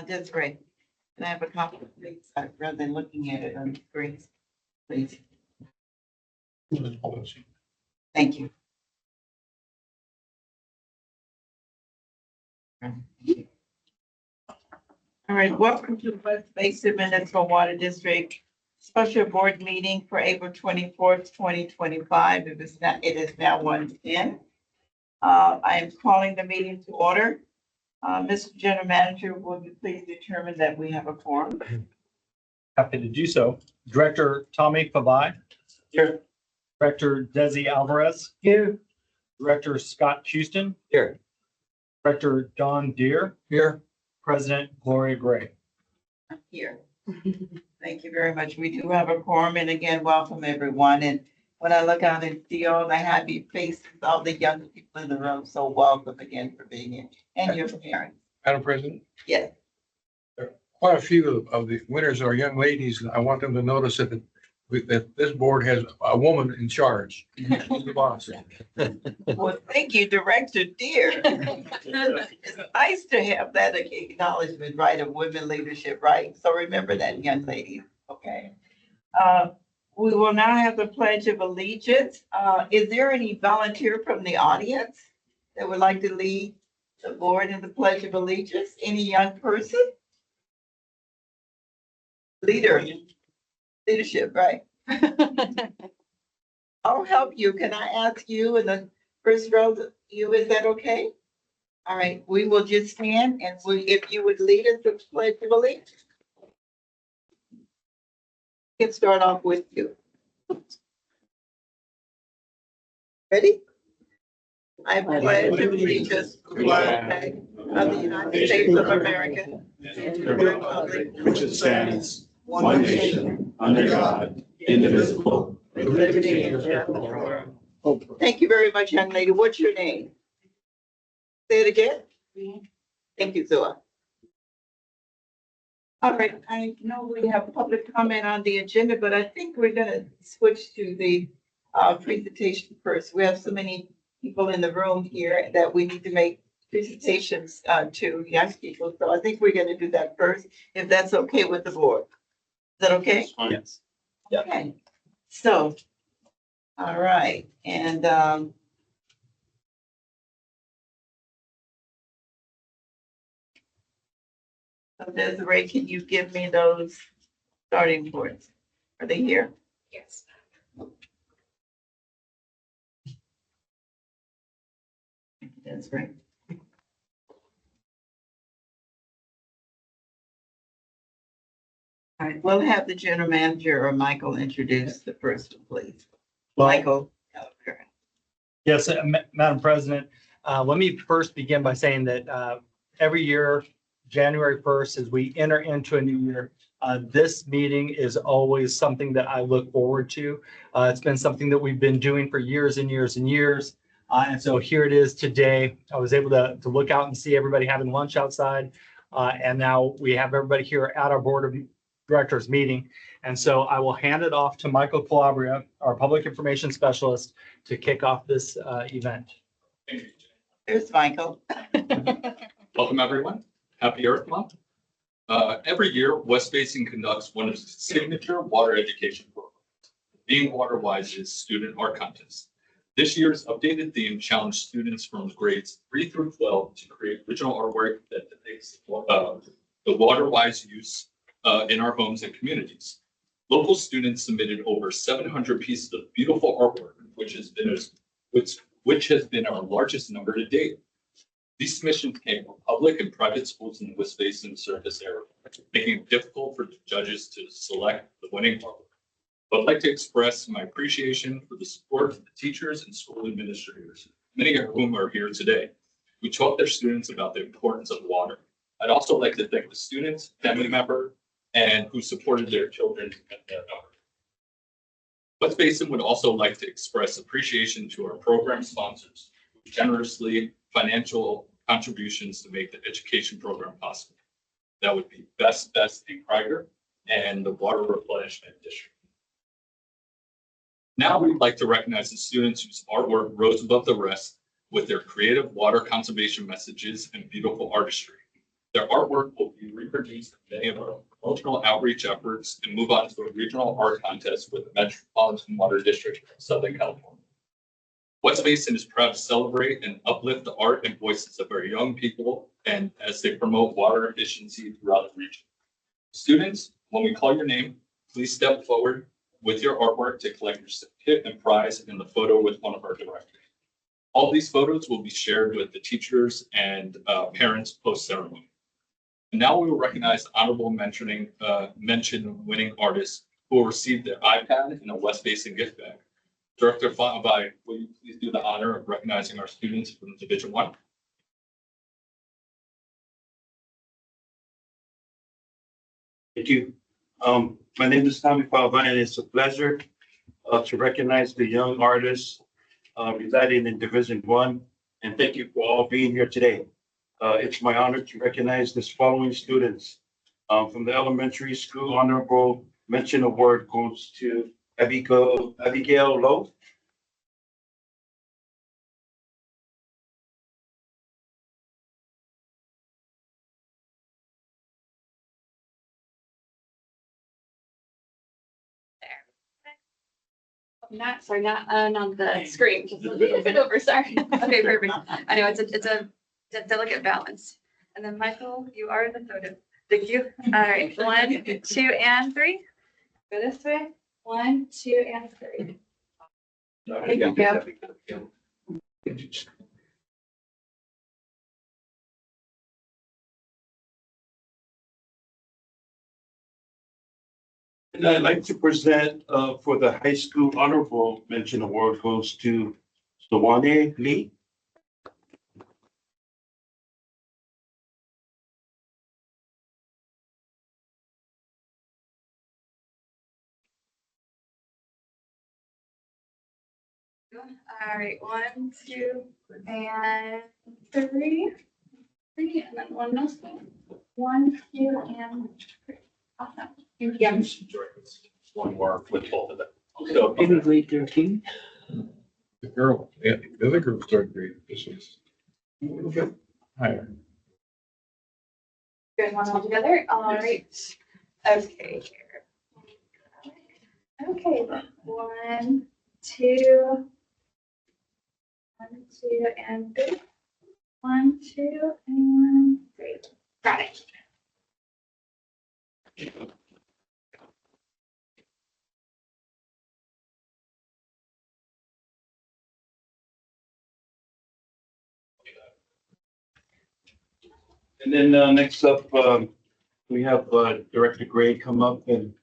That's great. Can I have a copy, please, rather than looking at it on the screen, please? Thank you. All right, welcome to the West Basin Municipal Water District Special Board Meeting for April 24th, 2025. It is now 1:10. I am calling the meeting to order. Mr. General Manager, will you please determine that we have a quorum? Happy to do so. Director Tommy Pavai. Here. Director Desi Alvarez. Here. Director Scott Houston. Here. Director Don Deere. Here. President Gloria Gray. I'm here. Thank you very much. We do have a quorum, and again, welcome everyone. And when I look out and see all the happy faces, all the young people in the room, so welcome again for being here, and your parents. Madam President, Yes. quite a few of the winners are young ladies. I want them to notice that this board has a woman in charge. She's the boss. Well, thank you, Director Deere. It's nice to have that acknowledgement, right, of women leadership, right? So remember that, young ladies, okay? We will now have the Pledge of Allegiance. Is there any volunteer from the audience that would like to lead the board in the Pledge of Allegiance? Any young person? Leadership, right? I'll help you. Can I ask you in the first row, is that okay? All right, we will just stand and if you would lead us to Pledge of Allegiance. Can start off with you. Ready? I pledge allegiance to the flag of the United States of America and to the republic which it stands, one nation, under God, indivisible, with liberty and justice for all. Thank you very much, young lady. What's your name? Say it again. Thank you, Zua. All right, I know we have public comment on the agenda, but I think we're gonna switch to the presentation first. We have so many people in the room here that we need to make presentations to young people. So I think we're gonna do that first, if that's okay with the board. Is that okay? Yes. Okay, so, all right, and so Desiree, can you give me those starting points? Are they here? Yes. That's right. All right, we'll have the general manager or Michael introduce the first one, please. Well, Michael. Okay. Yes, Madam President, let me first begin by saying that every year, January 1st, as we enter into a new year, this meeting is always something that I look forward to. It's been something that we've been doing for years and years and years. And so here it is today. I was able to look out and see everybody having lunch outside. And now we have everybody here at our board of directors meeting. And so I will hand it off to Michael Calabria, our public information specialist, to kick off this event. There's Michael. Welcome, everyone. Happy Earth Month. Every year, West Basin conducts one of its signature water education programs, Being Water Wise's Student Art Contest. This year's updated theme challenged students from grades 3 through 12 to create original artwork that depicts the water-wise use in our homes and communities. Local students submitted over 700 pieces of beautiful artwork, which has been our largest number to date. These submissions came from public and private schools in the West Basin service area, making it difficult for judges to select the winning artwork. I'd like to express my appreciation for the support of the teachers and school administrators, many of whom are here today, who taught their students about the importance of water. I'd also like to thank the students, family member, and who supported their children at that number. West Basin would also like to express appreciation to our program sponsors, who generously financial contributions to make the education program possible. That would be Best in Krieger and the Water Replenishment District. Now we'd like to recognize the students whose artwork rose above the rest with their creative water conservation messages and beautiful artistry. Their artwork will be reproduced in many of our promotional outreach efforts and move on to a regional art contest with the Metropolitan Water District of Southern California. West Basin is proud to celebrate and uplift the art and voices of our young people and as they promote water efficiency throughout the region. Students, when we call your name, please step forward with your artwork to collect your certificate and prize and the photo with one of our directors. All these photos will be shared with the teachers and parents post-ceremony. And now we will recognize honorable mention winning artists who will receive their iPad and a West Basin gift bag. Director Fontaine, will you please do the honor of recognizing our students from Division I? Thank you. My name is Tommy Falvine, and it's a pleasure to recognize the young artists residing in Division I, and thank you for all being here today. It's my honor to recognize this following students. From the elementary school, honorable mention award goes to Abigail Lowe. Not, sorry, not on the screen, just a little bit over, sorry. Okay, perfect. I know it's a delicate balance. And then Michael, you are the photo. Thank you. All right, 1, 2, and 3. Go this way. 1, 2, and 3. Thank you. And I'd like to present for the high school honorable mention award goes to Sawane Lee. All right, 1, 2, and 3. 3, and then one last one. 1, 2, and 3. Awesome. Thank you. One more with both of them. So, Grade 13. The girl, yeah, the other girl started great. This was a little bit higher. Good one all together. All right. Okay, here. Okay, then. 1, 2. 1, 2, and 3. 1, 2, and 3. Got it. and then next up, we have Director Gray come up and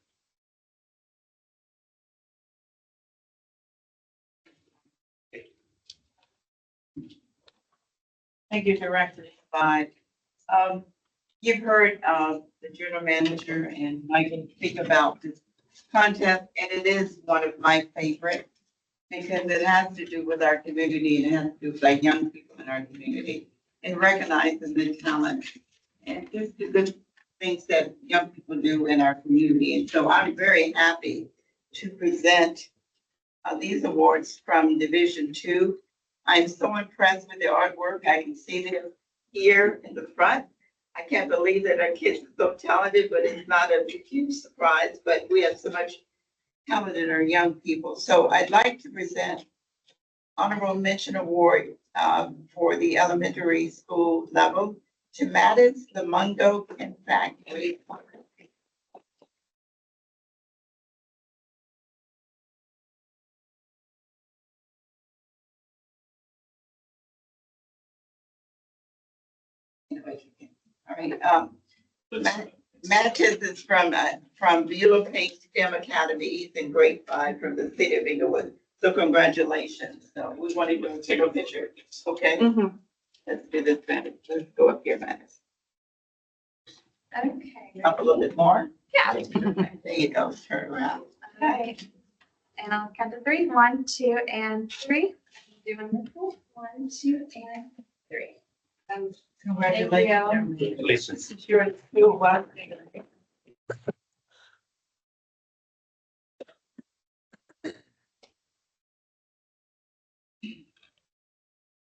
Thank you, Director Spide. You've heard the general manager and Michael speak about this contest, and it is one of my favorites because it has to do with our community and it has to do with our young people in our community and recognizing the talent and just the good things that young people do in our community. And so I'm very happy to present these awards from Division II. I'm so impressed with their artwork. I can see them here in the front. I can't believe that our kids are so talented, but it's not a huge surprise, but we have so much talent in our young people. So I'd like to present honorable mention award for the elementary school level to Mattis, the Mungo, in fact, grade 1. All right, Mattis is from Beulah Pink STEM Academy. He's in grade 5 from the city of Inglewood. So congratulations. So we want to take a picture. Okay, let's do this, Mattis. Let's go up here, Mattis. Okay. Up a little bit more. Yeah. There you go. Turn around. Okay. And I'll count to 3. 1, 2, and 3. Doing this one. 1, 2, and 3. Congratulations. Congratulations. This is your school. Wow.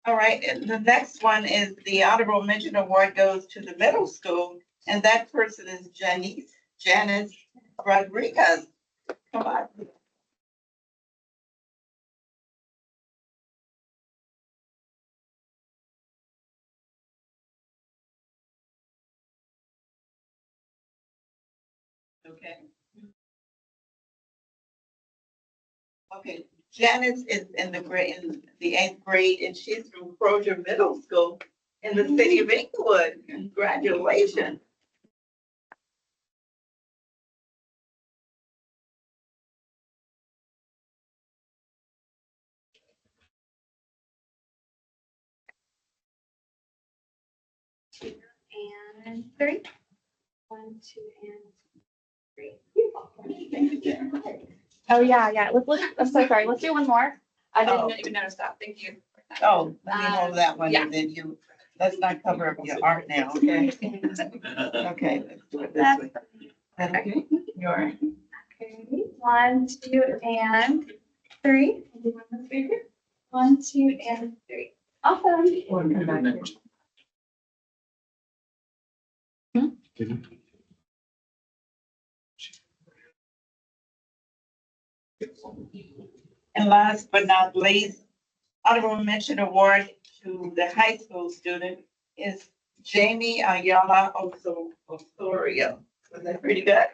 All right, and the next one is the honorable mention award goes to the middle school, and that person is Janice Rodriguez. Come on. Okay. Okay, Janice is in the eighth grade, and she's from Crozier Middle School in the city of Inglewood. Congratulations. And three. 1, 2, and 3. Oh, yeah. I'm so sorry. Let's do one more. I Oh. didn't even notice that. Thank you. Oh, let me hold that one, yeah. and then let's not cover up your art now, okay? Okay, let's do it this way. Okay, you're. Okay. 1, 2, and 3. I'll do one this way here. 1, 2, and 3. Awesome. And last but not least, honorable mention award to the high school student is Jamie Ayala Osorio. Was that pretty good?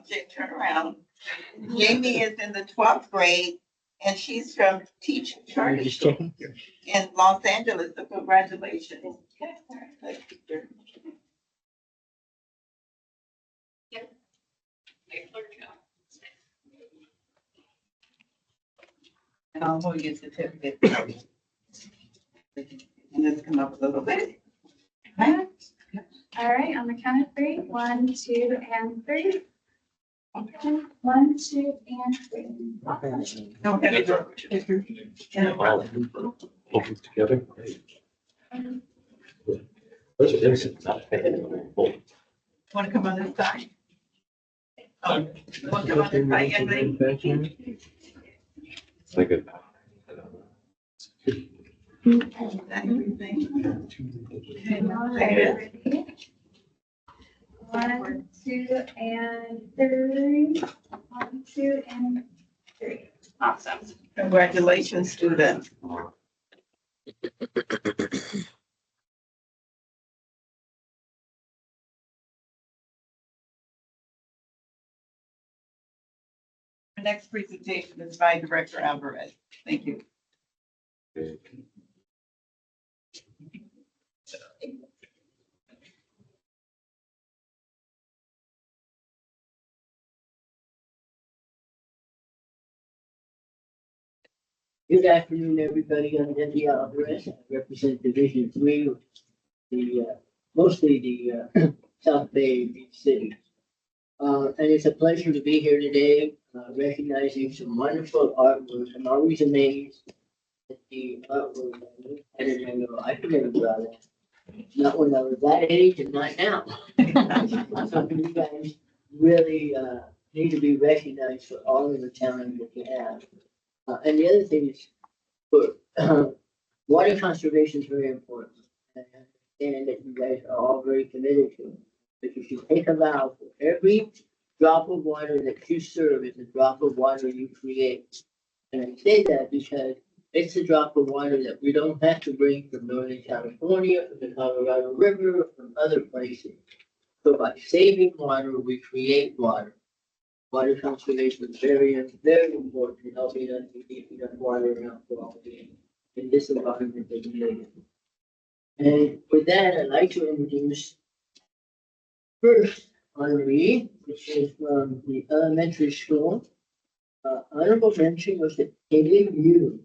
Jake, turn around. Jamie is in the 12th grade, and she's from Teach Charter School in Los Angeles, so congratulations. And I'll hold your certificate. And let's come up a little bit. All right, on the count of 3. 1, 2, and 3. 1, 2, and 3. Don't have it. Open together. Those are innocent, not bad. Want to come on this side? Oh, you want to come on this side, young lady? It's like a. Everything. Ready? 1, 2, and 3. 1, 2, and 3. Awesome. Congratulations, student. Our next presentation is by Director Alvarez. Thank you. Good afternoon, everybody. I'm Denny Alvarez. I represent Division 3, mostly the South Bay Beach cities. And it's a pleasure to be here today, recognizing some wonderful artwork. I'm always amazed at the artwork. I didn't know, I could never draw that. Not when I was that age and not now. So you guys really need to be recognized for all of the talent that you have. And the other thing is, for water conservation is very important. And I understand that you guys are all very committed to it. But you should take a vow for every drop of water that you serve is a drop of water you create. And I say that because it's a drop of water that we don't have to bring from Northern California, from the Colorado River, or from other places. So by saving water, we create water. Water conservation is very, very important in helping us to keep enough water around for all in this environment that we live in. And with that, I'd like to introduce first Henri, which is from the elementary school. Honorable mention was the Haley Yu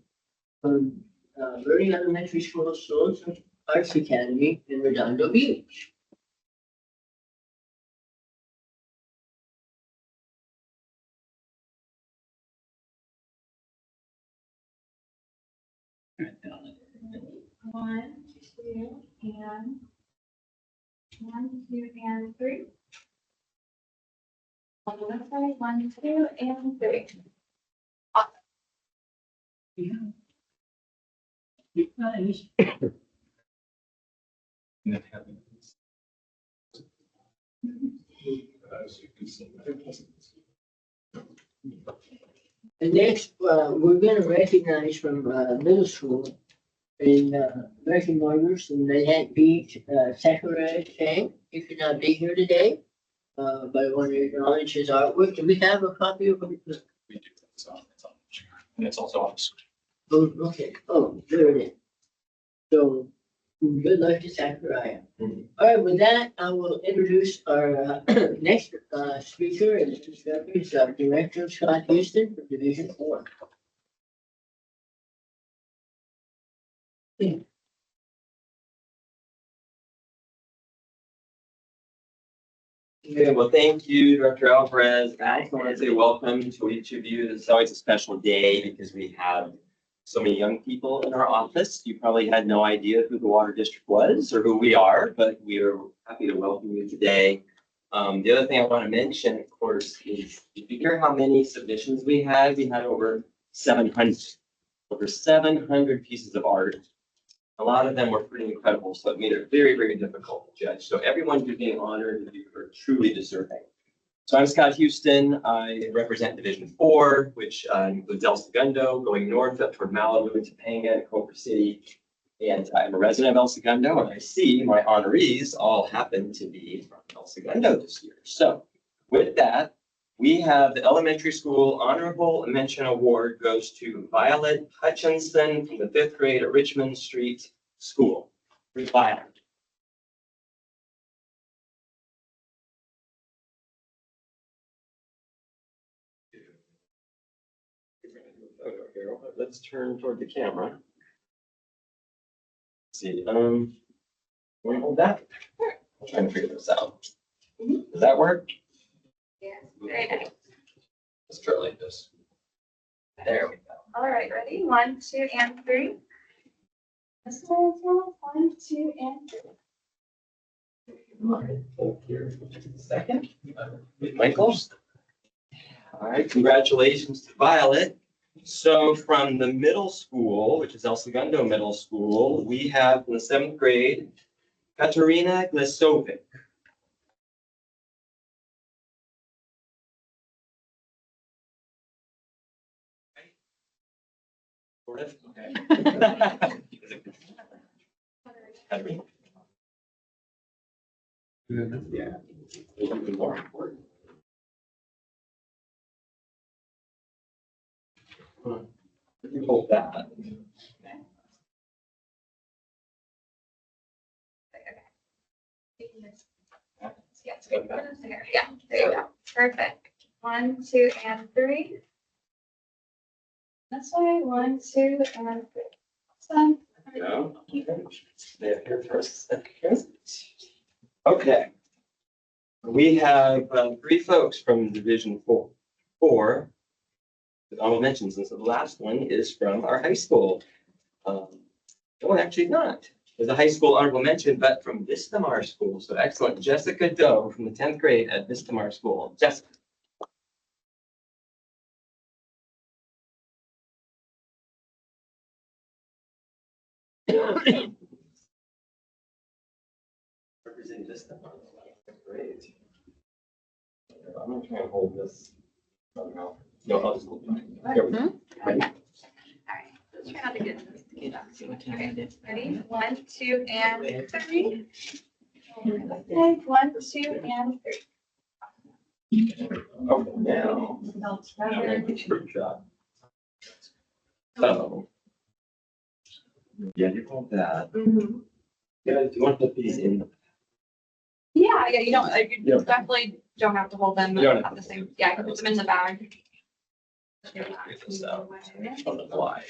from Learning Elementary School, Souls Arts Academy in Redondo Beach. One, 2, and 1, 2, and 3. On the left side, 1, 2, and 3. Awesome. And next, we're gonna recognize from, middle school in, American Motors in Manhattan Beach, Sakurai Chang. He could not be here today, but I want to acknowledge his artwork. Do we have a copy of it? We do. It's on the chair. And it's also on the screen. Oh, okay. Oh, there it is. So, good luck to Sakurai. All right, with that, I will introduce our, next, speaker, and this is Director Scott Houston from Division 4. Okay, well, thank you, Director Alvarez. I just want to say welcome to each of you. This is always a special day because we have so many young people in our office. You probably had no idea who the Water District was or who we are, but we are happy to welcome you today. The other thing I want to mention, of course, is if you hear how many submissions we had over 700 pieces of art. A lot of them were pretty incredible, so it made it very, very difficult to judge. So everyone who's being honored, you are truly deserving. So I'm Scott Houston. I represent Division 4, which includes El Segundo, going north up toward Malibu, Topanga, and Culver City. And I'm a resident of El Segundo, and I see my honorees all happen to be from El Segundo this year. So with that, we have the elementary school honorable mention award goes to Violet Hutchinson from the 5th grade at Richmond Street School. Violet. Let's turn toward the camera. Let's see, want to hold that? I'm trying to figure this out. Does that work? Yes, very nice. Let's try like this. There we go. All right, ready? 1, 2, and 3. This way as well. 1, 2, and 3. All right, thank you. Second, Michael. All right, congratulations to Violet. So from the middle school, which is El Segundo Middle School, we have in the 7th grade, Katerina Glesovic. Sort of, okay. Katerina. Yeah. Even more important. You hold that. Yes, good. Yeah, there you go. Perfect. 1, 2, and 3. This way, 1, 2, and 3. Awesome. Go. Stay up here first. Okay. We have 3 folks from Division 4 with honorable mentions, and so the last one is from our high school. No, actually not. There's a high school honorable mention, but from Vistamar School. So excellent. Jessica Doe from the 10th grade at Vistamar School. Jessica. Representing Vistamar. Great. I'm gonna try and hold this. No, I'll just hold it. Here we go. Ready? All right. Let's try not to get this. Okay, ready? 1, 2, and 3. Okay, 1, 2, and 3. Okay, now. Good job. So. Yeah, you hold that. Yeah, do you want to put these in? Yeah, you don't, Yeah. you definitely don't have to hold them You don't have at the same, yeah, I can put them in the bag. Figure this out on the fly.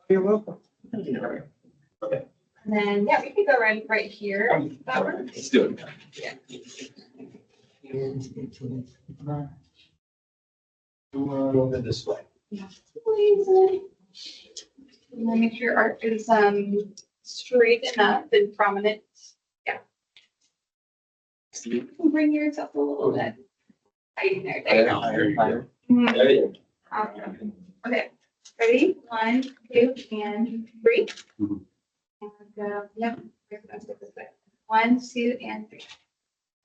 You're welcome. Okay, And then, yeah, we can go right here. That works. let's do it. Yeah. Over this way. Please. And then make sure your art is straight enough and prominent. Yeah. You can bring yours up a little bit. Hiding there. There you go. Higher. Mhm. There you go. Awesome. Okay, ready? 1, 2, and 3. Mhm. And, yeah, we're gonna stick this way. 1, 2, and 3.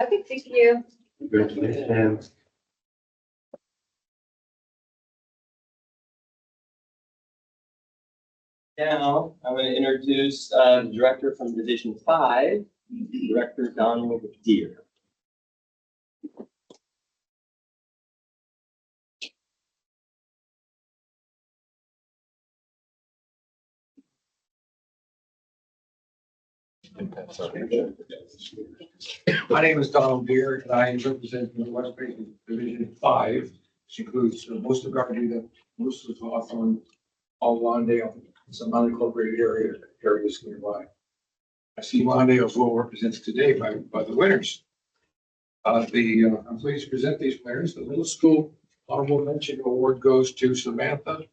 Okay, thank you. Congratulations. Now, I'm going to introduce the director from Division 5, Director Donald Deere. My name is Donald Deere, and I represent the West Basin Division 5, which includes most of Garvey, most of Hawthorne, all Lawndale, and some unincorporated areas nearby. I see Lawndale is well represented today by the winners. I'm pleased to present these winners. The middle school honorable mention award goes to Samantha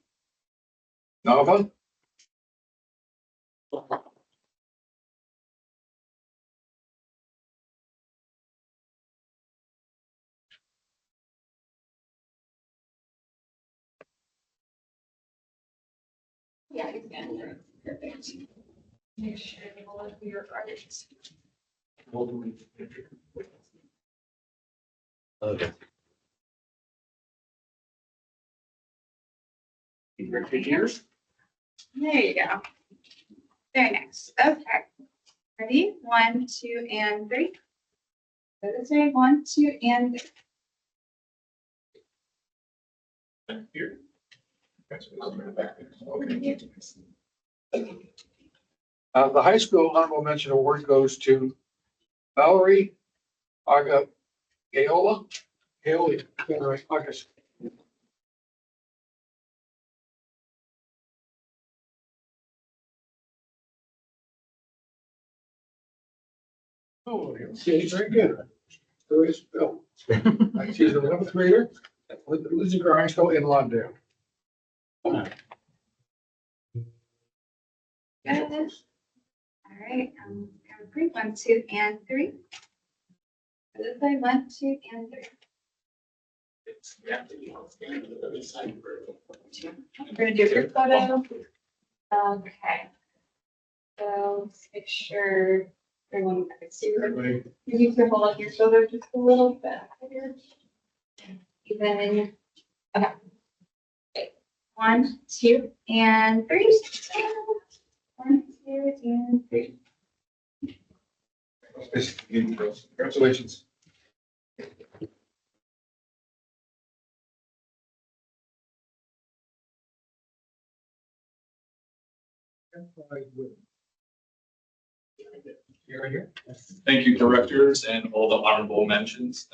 Nava. Yeah, it's good. Perfect. Make sure all of your artists. Okay. There you go. Very nice. Okay. Ready? 1, 2, and 3. Go this way. 1, 2, and 3. Here. The high school honorable mention award goes to Valerie Gaola. Right, August. Oh, okay, very good. So is Bill. She's an 11th grader with Lizzie Grimes in Lawndale. Good. All right. Count 3. 1, 2, and 3. Go this way. 1, 2, and 3. We're gonna do a group photo. Okay. So let's make sure everyone can see. Everybody, You need to hold up your shoulder just a little bit. Even, okay. Okay. 1, 2, and 3. 1, 2, and 3. congratulations. You're right here. Thank you, directors, and all the honorable mentions.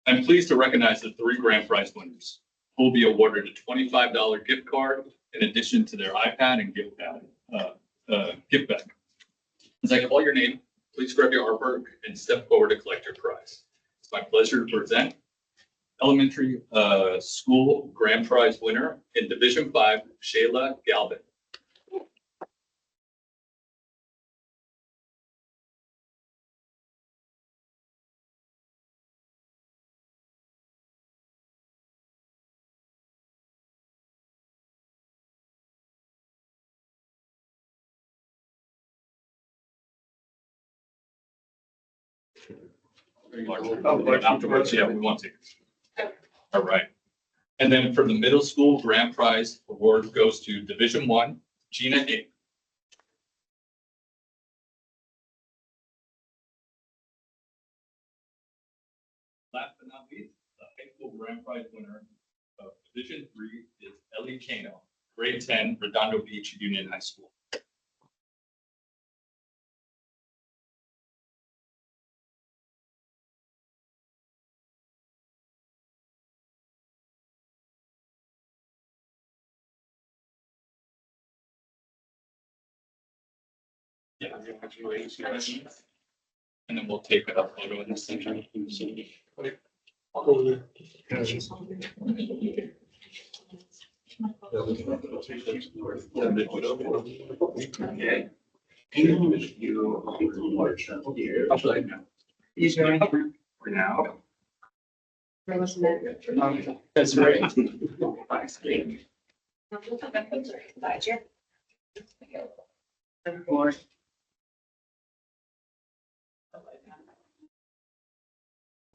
I'm pleased to recognize the 3 grand prize winners who will be awarded a $25 gift card in addition to their iPad and gift bag. As I call your name, please grab your artwork and step forward to collect your prize. It's my pleasure to present elementary school grand prize winner in Division 5, Shayla Galvin. Afterwards, yeah, we want to. All right. And then for the middle school grand prize award goes to Division 1, Gina A. Last but not least, the high school grand prize winner of Division 3 is Ellie Kano, grade 10, Redondo Beach Union High School. Yeah. And then we'll take a photo in this section. I'll go with Okay. Upside down. Easier for now. That's right.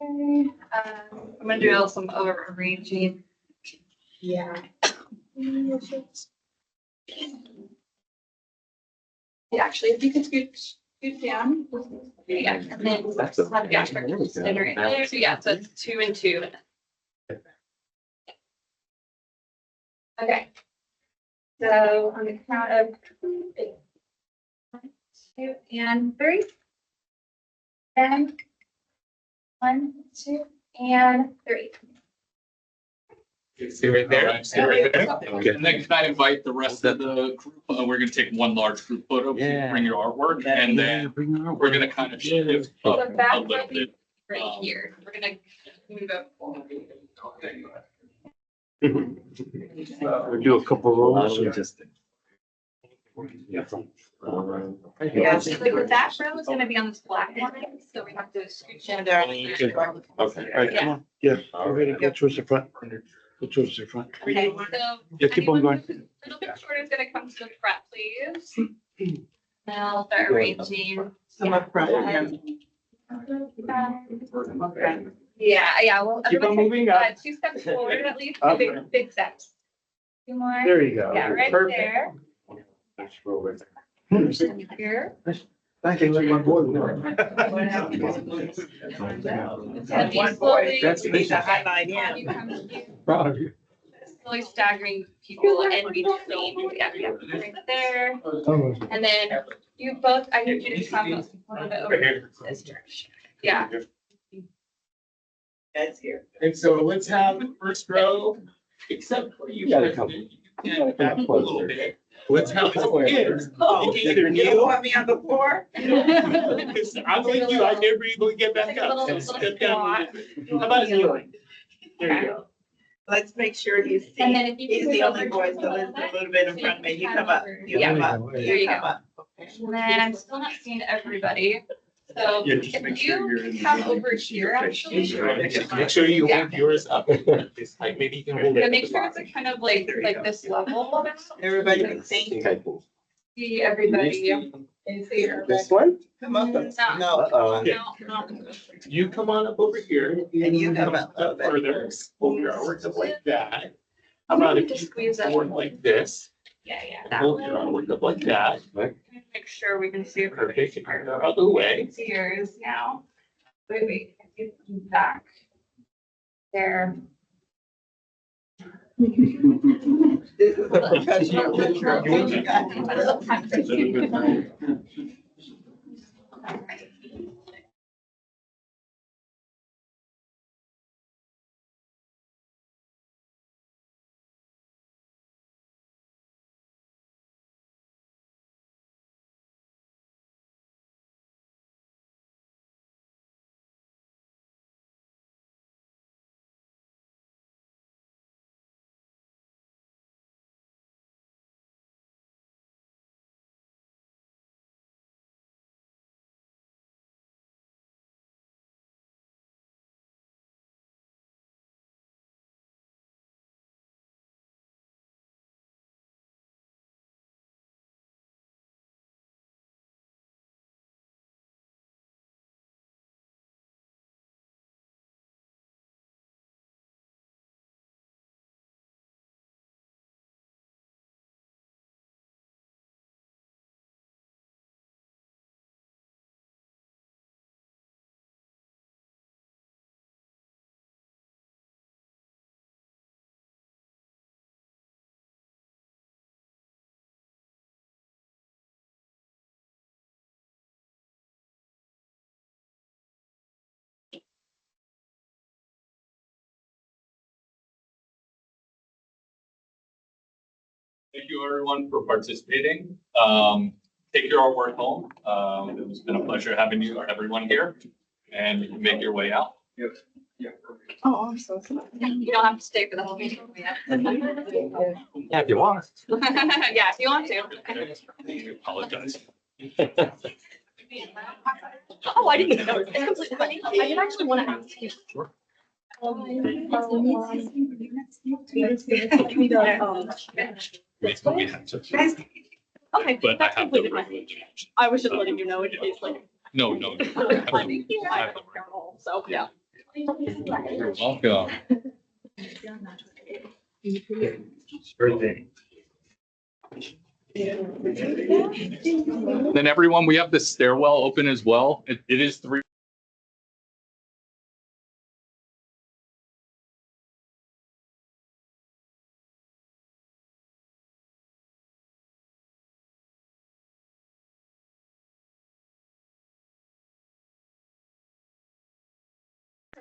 Okay, I'm gonna do some overarranging. Yeah. Yeah, actually, if you could scoot down. Yeah, and then That's a- have the aspect of center in there. So yeah, so it's 2 and 2. Okay. So on the count of 2 and 3. And 1, 2, and 3. Stay right there. Stay right there. Okay. And then can I invite the rest of the group? We're gonna take one large group photo. Please Yeah. Bring your artwork and then we're gonna kind of shift up So back a little bit. right here. We're gonna move up. We'll do a couple rolls. Yeah, so the back row is gonna be on this black line, so we have to scooch in there. Okay, all right, come on. Yeah, go ahead and go towards the front. Go towards the front. Okay, so. Yeah, keep on anyone going. who's a little bit shorter is gonna come to the front, please. Now start arranging. Some up front. Yeah, well. Keep on everyone moving take, up. 2 steps forward at least, Up. big steps. 2 more. There you go. Yeah, right Perfect. there. Here. Thank you, my boy. It's gonna be One slowly. boy, that's the highlight, yeah. You come to- Proud of you. Slowly staggering people in between. Yeah, right there. And then you both, I need you to come a little bit over this direction. Yeah. That's here. And so let's have the first row, except for you. gotta come. Yeah, back a little bit. Let's have the kids. Oh, Either you kneel. want me on the floor? I'm like you, I never even get back Take a up. little Step down a squat. little bit. How about kneeling? There you go. Let's make sure he's And seen. then if you. He's can the move only over boy, just so a let's little a little bit in bit, front of me. You so come can up. over. You Yeah. come up. There you come go. up. Okay. And then I'm still not seeing everybody. So Yeah, just make if sure you're in you the come middle. over here, actually. Make sure you Yeah. hold yours up. This height, maybe you can hold Yeah, it. make sure it's a kind of like this level. Everybody can see. See everybody. Is here. This one? Come up. No. No. Uh-oh. No. You come on up over here. And you come up a little bit. Further, hold your arms up like that. How about if Just you squeeze up. forward like this, Yeah, that hold your one. arms up like that. Make sure we can see Perfect, everybody's and you're out of the way. It's yours now. Wait, get back. There. This is a professional picture. You got Thank you everyone for participating. Take your artwork home. It's been a pleasure having you, everyone here, and you can make your way out. Oh, I'm so sorry. You don't have to stay for the whole meeting. Yeah, Yeah, if you want. Yeah, if you want to. I apologize. Oh, I didn't even know. I didn't actually want to ask you. Sure. We have to. Okay. But I that's have the completely fine. privilege. I was just letting you know in case like. No, no. no. So, yeah. You're welcome. Birthday. Then everyone, we have the stairwell open as well. It is 3.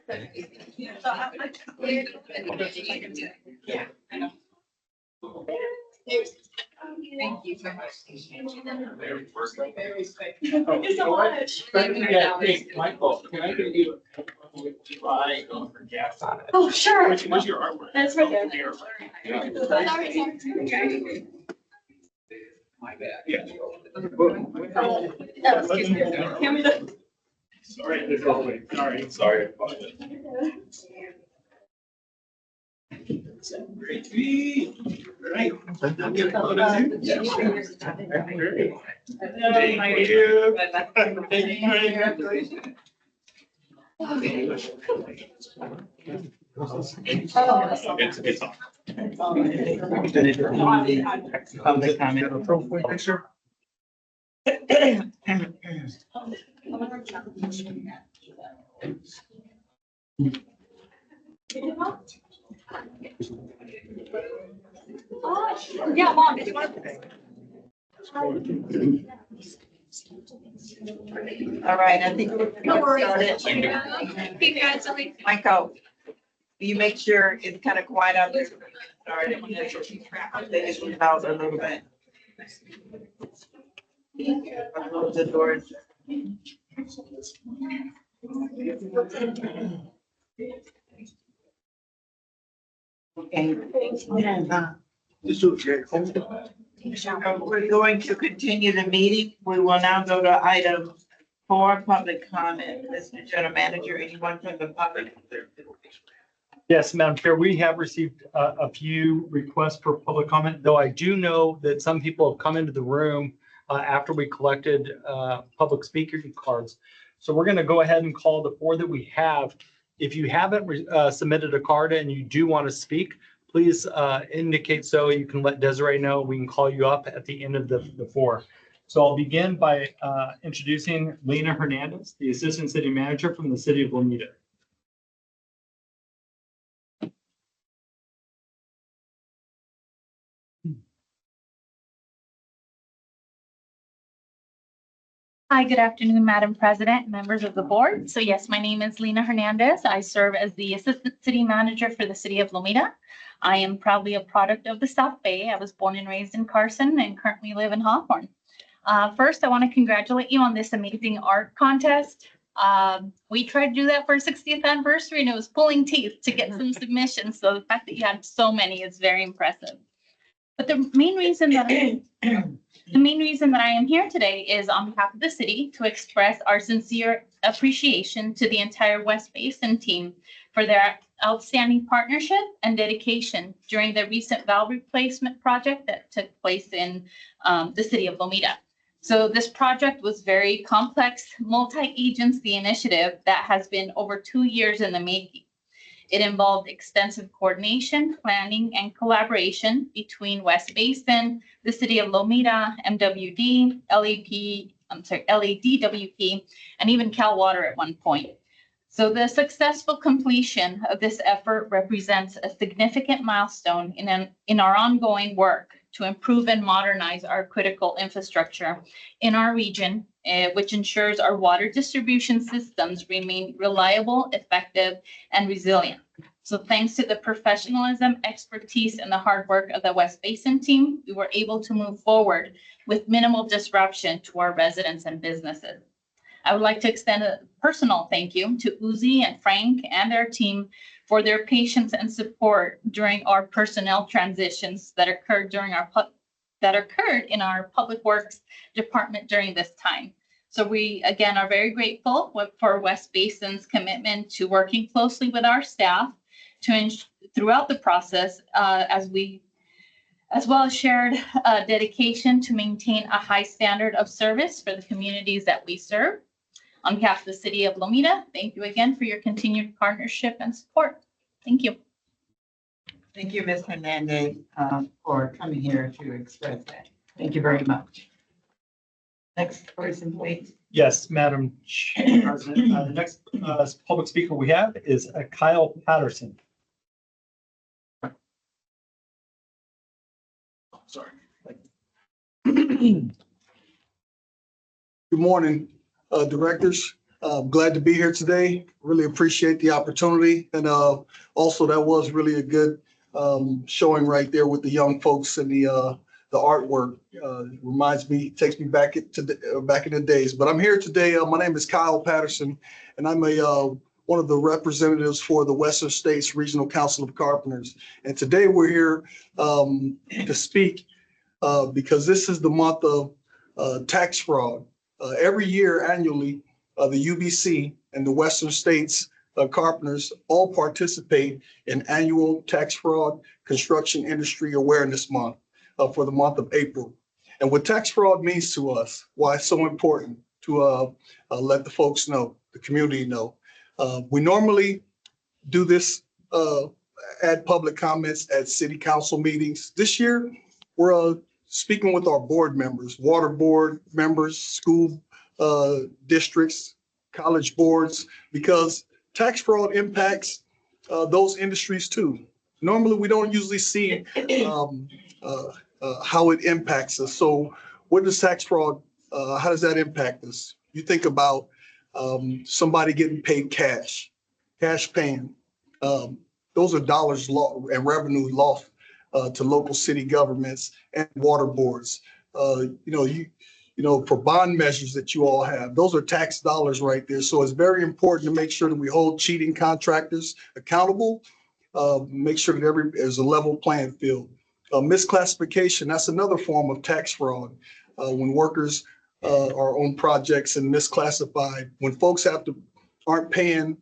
Thank you so much. Thank you so much. Michael, can I give you? Oh, sure. What's your artwork? That's right there. My bad. Yeah. Oh, excuse me. Hand me the- Sorry about it. Great to be. Right. I'll get a photo too. Yeah. Thank you. It's on. Public comment. Picture. Yeah, Mom, did you want? All right, I think we're No worries. gonna start it. Congratulations. Michael, will you make sure it's kind of quiet out there? Sorry, I'm gonna take it out a little bit. I'll close the doors. Okay. We're going to continue the meeting. We will now go to item 4, public comment. Mr. General Manager, anyone from the public? Yes, Madam Chair, we have received a few requests for public comment, though I do know that some people have come into the room after we collected public speaker cards. So we're going to go ahead and call the 4 that we have. If you haven't submitted a card and you do want to speak, please indicate so. You can let Desiree know. We can call you up at the end of the 4. So I'll begin by introducing Lena Hernandez, the Assistant City Manager from the City of Lomita. Hi, good afternoon, Madam President, members of the board. So yes, my name is Lena Hernandez. I serve as the Assistant City Manager for the City of Lomita. I am proudly a product of the South Bay. I was born and raised in Carson and currently live in Hawthorne. First, I want to congratulate you on this amazing art contest. We tried to do that for our 60th anniversary and it was pulling teeth to get some submissions. So the fact that you had so many is very impressive. But the main reason that I am here today is on behalf of the city to express our sincere appreciation to the entire West Basin team for their outstanding partnership and dedication during the recent valve replacement project that took place in the city of Lomita. So this project was very complex, multi-agency initiative that has been over 2 years in the making. It involved extensive coordination, planning, and collaboration between West Basin, the City of Lomita, MWD, LADWP, and even Cal Water at one point. So the successful completion of this effort represents a significant milestone in our ongoing work to improve and modernize our critical infrastructure in our region, which ensures our water distribution systems remain reliable, effective, and resilient. So thanks to the professionalism, expertise, and the hard work of the West Basin team, we were able to move forward with minimal disruption to our residents and businesses. I would like to extend a personal thank you to Uzi and Frank and their team for their patience and support during our personnel transitions that occurred in our Public Works department during this time. So we, again, are very grateful for West Basin's commitment to working closely with our staff throughout the process, as well as shared dedication to maintain a high standard of service for the communities that we serve. On behalf of the city of Lomita, thank you again for your continued partnership and support. Thank you. Thank you, Ms. Hernandez, for coming here to express that. Thank you very much. Next person, please. Yes, Madam President. The next public speaker we have is Kyle Patterson. Sorry. Good morning, directors. Glad to be here today. Really appreciate the opportunity. And also that was really a good showing right there with the young folks and the artwork. Reminds me, takes me back in the days. But I'm here today. My name is Kyle Patterson, and I'm one of the representatives for the Western States Regional Council of Carpenters. And today we're here to speak because this is the month of tax fraud. Every year annually, the UBC and the Western States Carpenters all participate in annual tax fraud construction industry awareness month for the month of April. And what tax fraud means to us, why it's so important to let the folks know, the community know. We normally do this, add public comments at city council meetings. This year, we're speaking with our board members, water board members, school districts, college boards, because tax fraud impacts those industries too. Normally, we don't usually see how it impacts us. So what does tax fraud, how does that impact us? You think about somebody getting paid cash paying. Those are dollars and revenue lost to local city governments and water boards. For bond measures that you all have, those are tax dollars right there. So it's very important to make sure that we hold cheating contractors accountable, make sure that there's a level playing field. Misclassification, that's another form of tax fraud. When workers are on projects and misclassified, when folks aren't paying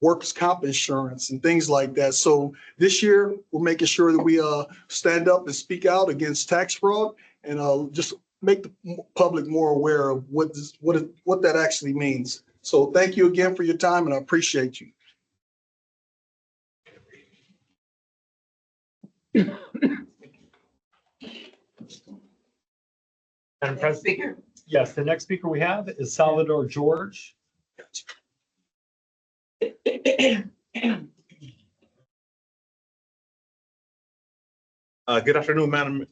workers' comp insurance and things like that. So this year, we're making sure that we stand up and speak out against tax fraud and just make the public more aware of what that actually means. So thank you again for your time, and I appreciate you. Madam Next President. speaker. Yes, the next speaker we have is Salvador George. Good afternoon, Madam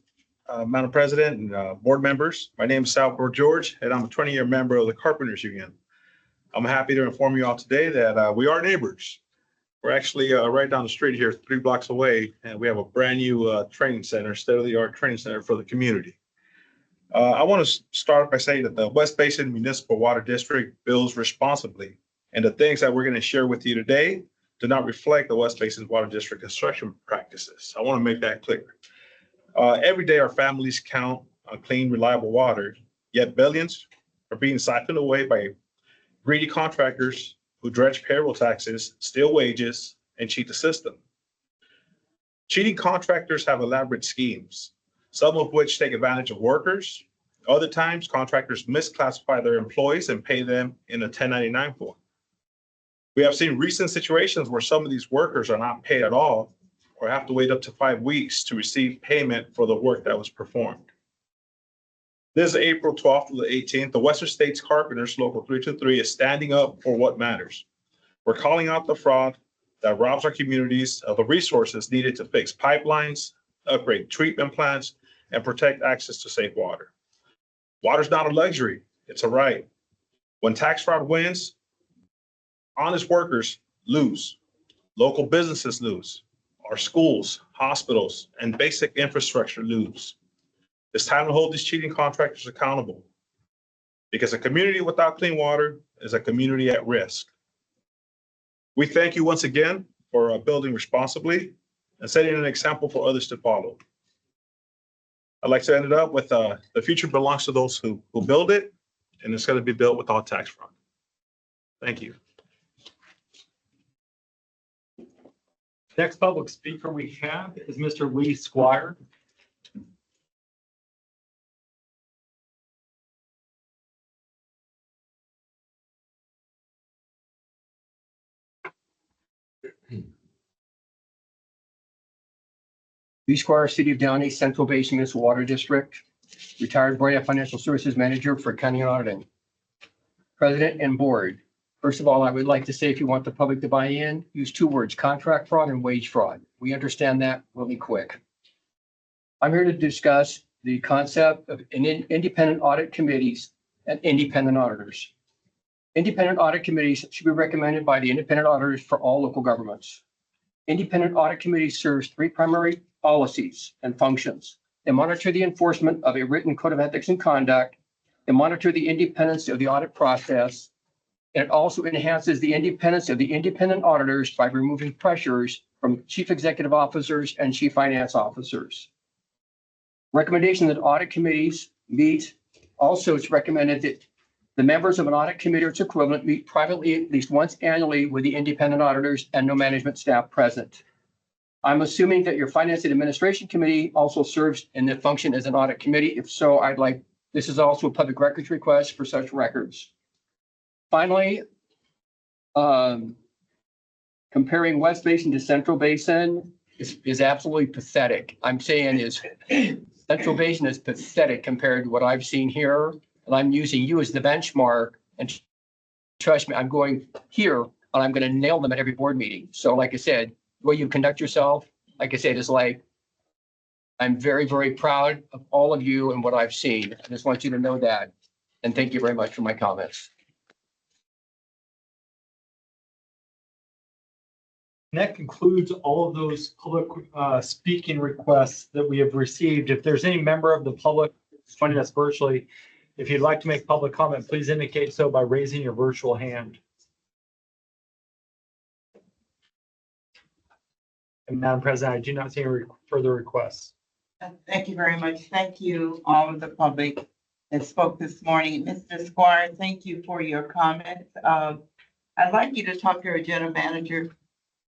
President and board members. My name is Salvador George, and I'm a 20-year member of the Carpenters Union. I'm happy to inform you all today that we are neighbors. We're actually right down the street here, 3 blocks away, and we have a brand new training center, state-of-the-art training center for the community. I want to start by saying that the West Basin Municipal Water District builds responsibly, and the things that we're going to share with you today do not reflect the West Basin Water District construction practices. I want to make that clear. Every day, our families count on clean, reliable water, yet billions are being siphoned away by greedy contractors who dredge payroll taxes, steal wages, and cheat the system. Cheating contractors have elaborate schemes, some of which take advantage of workers. Other times, contractors misclassify their employees and pay them in a 1099 form. We have seen recent situations where some of these workers are not paid at all or have to wait up to 5 weeks to receive payment for the work that was performed. This is April 12th to the 18th. The Western States Carpenters Local 323 is standing up for what matters. We're calling out the fraud that robs our communities of the resources needed to fix pipelines, upgrade treatment plants, and protect access to safe water. Water's not a luxury, it's a right. When tax fraud wins, honest workers lose, local businesses lose, our schools, hospitals, and basic infrastructure lose. It's time to hold these cheating contractors accountable, because a community without clean water is a community at risk. We thank you once again for building responsibly and setting an example for others to follow. I'd like to end it up with the future belongs to those who build it, and it's going to be built without tax fraud. Thank you. Next public speaker we have is Mr. Lee Squire. Lee Squire, City of Downey, Central Basin Municipal Water District, retired Board of Financial Services Manager for Accounting and Auditing. President and Board, first of all, I would like to say if you want the public to buy in, use two words, contract fraud and wage fraud. We understand that really quick. I'm here to discuss the concept of independent audit committees and independent auditors. Independent audit committees should be recommended by the independent auditors for all local governments. Independent audit committee serves three primary policies and functions. They monitor the enforcement of a written code of ethics and conduct. They monitor the independence of the audit process. And it also enhances the independence of the independent auditors by removing pressures from chief executive officers and chief finance officers. Recommendation that audit committees meet. Also, it's recommended that the members of an audit committee or its equivalent meet privately at least once annually with the independent auditors and no management staff present. I'm assuming that your Finance and Administration Committee also serves in the function as an audit committee. If so, this is also a public records request for such records. Finally, comparing West Basin to Central Basin is absolutely pathetic. I'm saying is Central Basin is pathetic compared to what I've seen here. And I'm using you as the benchmark. And trust me, I'm going here and I'm going to nail them at every board meeting. So like I said, the way you conduct yourself, like I said, is like, I'm very, very proud of all of you and what I've seen. I just want you to know that. And thank you very much for my comments. And that concludes all of those public speaking requests that we have received. If there's any member of the public joining us virtually, if you'd like to make public comment, please indicate so by raising your virtual hand. And Madam President, I do not see any further requests. Thank you very much. Thank you, all of the public that spoke this morning. Mr. Squire, thank you for your comments. I'd like you to talk to our general manager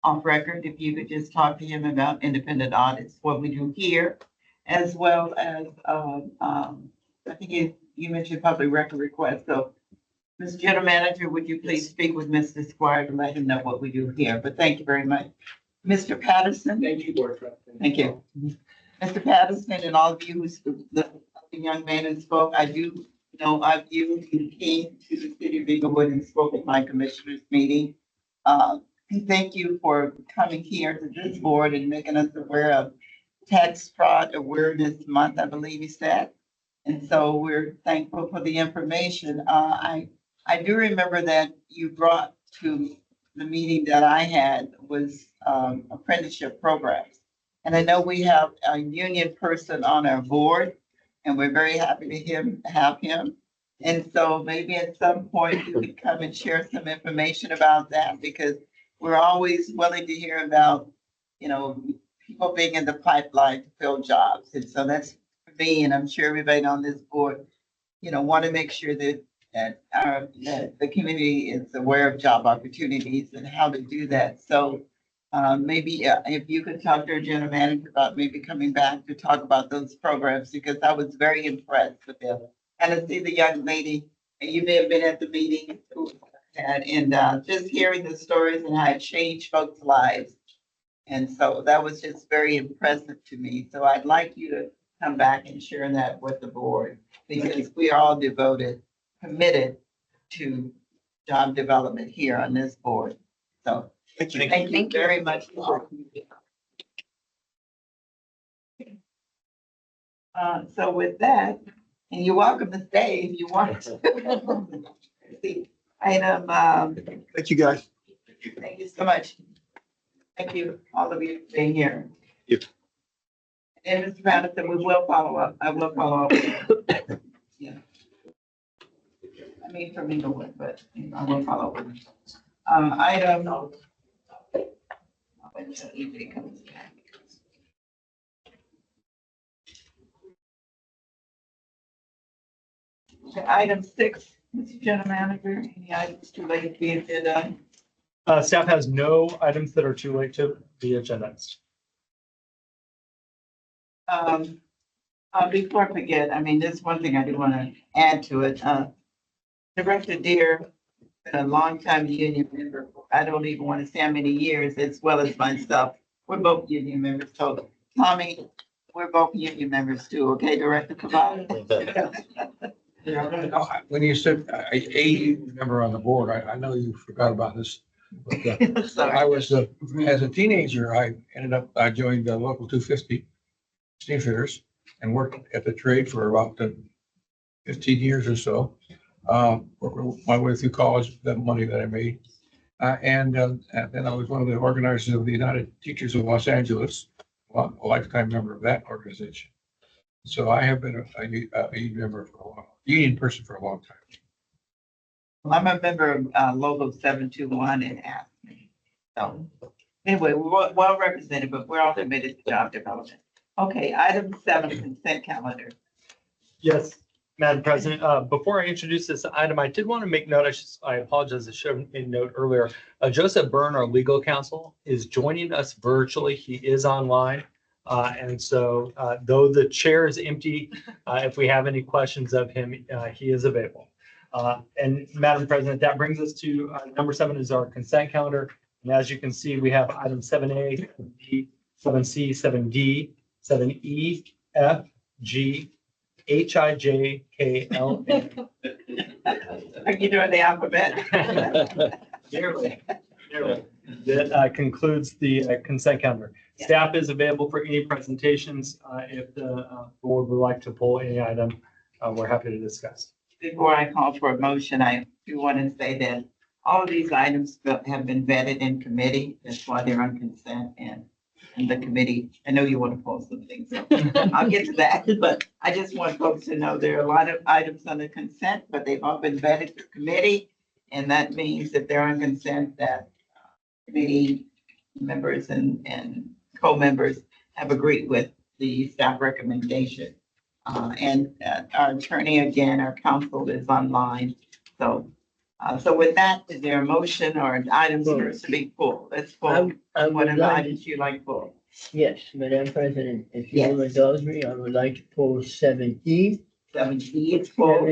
off record, if you could just talk to him about independent audits, what we do here, as well as, I think you mentioned public record requests. So, Ms. General Manager, would you please speak with Mr. Squire to let him know what we do here? But thank you very much. Mr. Patterson? Thank you, Board President. Thank you. Mr. Patterson and all of you the young man who spoke, I do know of you. You came to the city of Inglewood and spoke at my commissioners meeting. Thank you for coming here to this board and making us aware of Tax Fraud Awareness Month, I believe you said. And so we're thankful for the information. I do remember that you brought to the meeting that I had was apprenticeship programs. And I know we have a union person on our board, and we're very happy to have him. And so maybe at some point you could come and share some information about that, because we're always willing to hear about, people being in the pipeline to fill jobs. And so that's for me, and I'm sure everybody on this board, want to make sure that the community is aware of job opportunities and how to do that. So maybe if you could talk to our general manager about maybe coming back to talk about those programs, because I was very impressed with them. And I see the young lady, and you may have been at the meeting too, and just hearing the stories and how it changed folks' lives. And so that was just very impressive to me. So I'd like you to come back and share that with the board, because we are all committed to job development here on this board. So Thank you. thank you Thank you. very much. So with that, and you're welcome to stay if you want to. See, item, Thank you, guys. thank you so much. Thank you, all of you for being here. Yep. And Mr. Patterson, we will follow up. I will follow up. Yeah. I mean, from Inglewood, but I will follow up. Item. I'll wait until EJ comes back. Okay, item 6 Mr. General Manager, any items too late to be agenda? Staff has no items that are too late to be agendized. Before I forget, I mean, there's one thing I do want to add to it. Director Deere, been a longtime union member. I don't even want to say how many years, as well as myself. We're both union members total. Tommy, we're both union members too, okay, Director Cabal? When you said a member on the board, I know you forgot about this. But, I Sorry. was, as a teenager, I joined the local 250 steamfitters and worked at the trade for about 15 years or so. Worked my way through college, that money that I made. And then I was one of the organizers of the United Teachers of Los Angeles, a lifetime member of that organization. So I have been a union member for a long, union person for a long time. I'm a member of local 721 in Aspen. So anyway, we're well represented, but we're all committed to job development. Okay, item 7, consent calendar. Yes, Madam President, before I introduce this item, I did want to make note, I apologize, I should have made note earlier. Joseph Byrne, our legal counsel, is joining us virtually. He is online. And so though the chair is empty, if we have any questions of him, he is available. And Madam President, that brings us to number 7 is our consent calendar. And as you can see, we have item 7A, 7B, 7C, 7D, 7E, F, G, H, I, J, K, L, M. Are you doing the alphabet? Nearly. That concludes the consent calendar. Staff is available for any presentations. If the board would like to pull any item, we're happy to discuss. Before I call for a motion, I do want to say that all of these items have been vetted in committee. That's why they're on consent and the committee. I know you want to pull some things up. I'll get to that, but I just want folks to know there are a lot of items on the consent, but they've all been vetted through committee. And that means that they're on consent that committee members and co-members have agreed with the staff recommendation. And our attorney, again, our counsel is online. So, so with that, is there a motion or items first to be pulled? Let's pull I would whatever like, items you like pulled. yes, Madam President, if you Yes. will indulge me, I would like to pull 7E, 7E is pulled,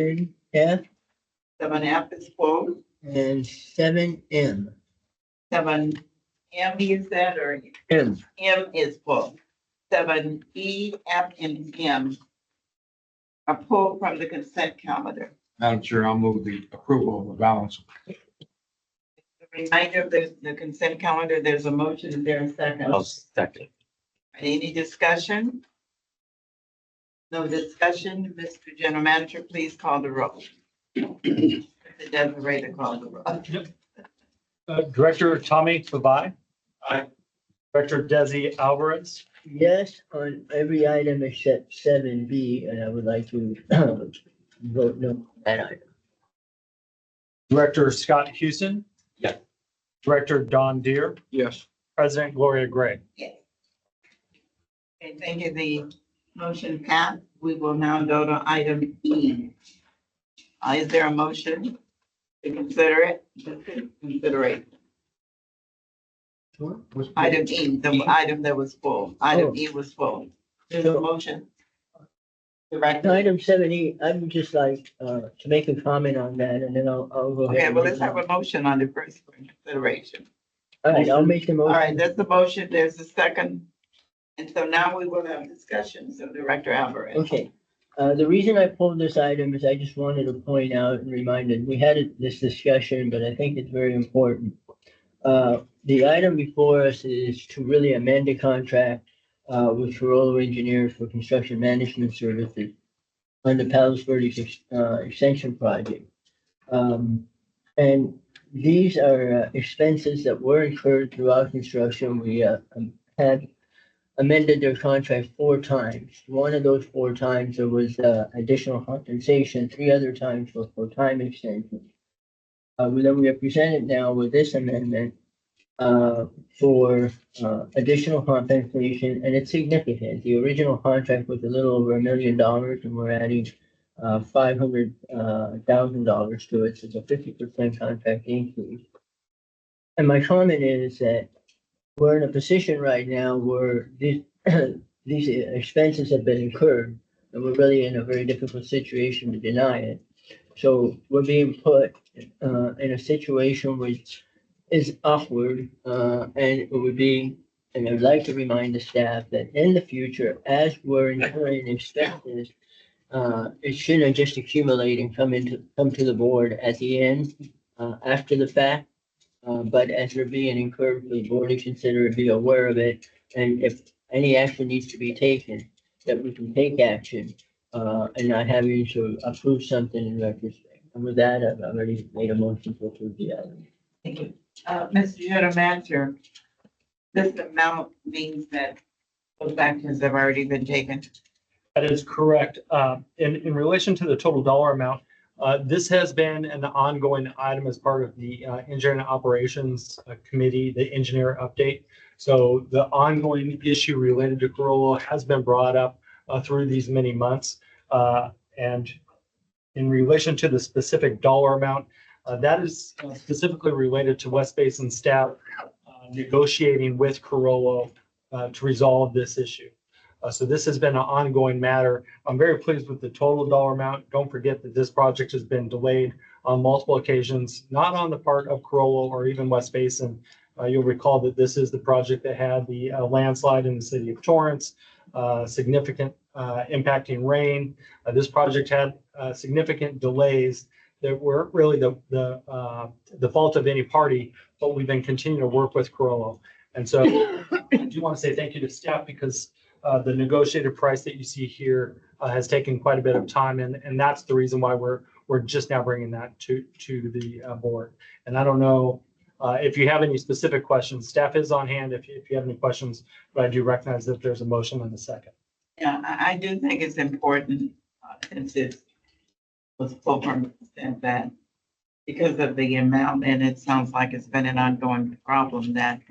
7F, 7F is pulled, and 7M. 7M is that or M. M is pulled. 7E, F, and M are pulled from the consent calendar. Madam Chair, I'll move the approval of the balance. Reminder of the consent calendar, there's a motion, is there a second? I'll second. Any discussion? No discussion, Mr. General Manager, please call the roll. Mr. Desiree to call the roll. Director Tommy Fabai. Aye. Director Desi Alvarez. Yes, on every item except 7B, and I would like to vote no on that item. Director Scott Houston. Yes. Director Don Deere. Yes. President Gloria Gray. Yes. Okay, thank you. The motion passed. We will now go to item E. Is there a motion to consider it? Consideration. Item E, the item that was full. Item E was full. There's a motion. Director. Item 7E, I would just like to make a comment on that, and then I'll go ahead. Okay, and well, make let's have my- a motion on the first for consideration. All right, I'll make the All right, motion. that's the motion. There's a second. And so now we will have discussion. So Director Alvarez. Okay, the reason I pulled this item is I just wanted to point out and remind that we had this discussion, but I think it's very important. The item before us is to really amend the contract with Ferrolo Engineers for construction management services on the Palos Verdes extension project. And these are expenses that were incurred throughout construction. We had amended their contract 4 times. One of those 4 times, there was additional compensation, 3 other times for time extension. Then we are presented now with this amendment for additional compensation, and it's significant. The original contract was a little over $1 million, and we're adding $500,000 to it. So it's a 50% contract increase. And my comment is that we're in a position right now where these expenses have been incurred, and we're really in a very difficult situation to deny it. So we're being put in a situation which is awkward, and it would be, and I'd like to remind the staff that in the future, as we're incurring expenses, it shouldn't just accumulate and come to the board at the end, after the fact. But as they're being incurred, for the board to consider, be aware of it, and if any action needs to be taken, that we can take action, and not having to approve something in retrospect. And with that, I've already made a motion to approve the item. Thank you. Mr. General Manager, this amount means that those actions have already been taken. That is correct. In relation to the total dollar amount, this has been an ongoing item as part of the Engineering Operations Committee, the engineer update. So the ongoing issue related to Corolla has been brought up through these many months. And in relation to the specific dollar amount, that is specifically related to West Basin staff negotiating with Corolla to resolve this issue. So this has been an ongoing matter. I'm very pleased with the total dollar amount. Don't forget that this project has been delayed on multiple occasions, not on the part of Corolla or even West Basin. You'll recall that this is the project that had the landslide in the city of Torrance, significant impacting rain. This project had significant delays that weren't really the fault of any party, but we've been continuing to work with Corolla. And so I do want to say thank you to staff because the negotiated price that you see here has taken quite a bit of time, and that's the reason why we're just now bringing that to the board. And I don't know if you have any specific questions. Staff is on hand if you have any questions, but I do recognize that there's a motion in a second. Yeah, I do think it's important, since it was 400% that because of the amount, and it sounds like it's been an ongoing problem, that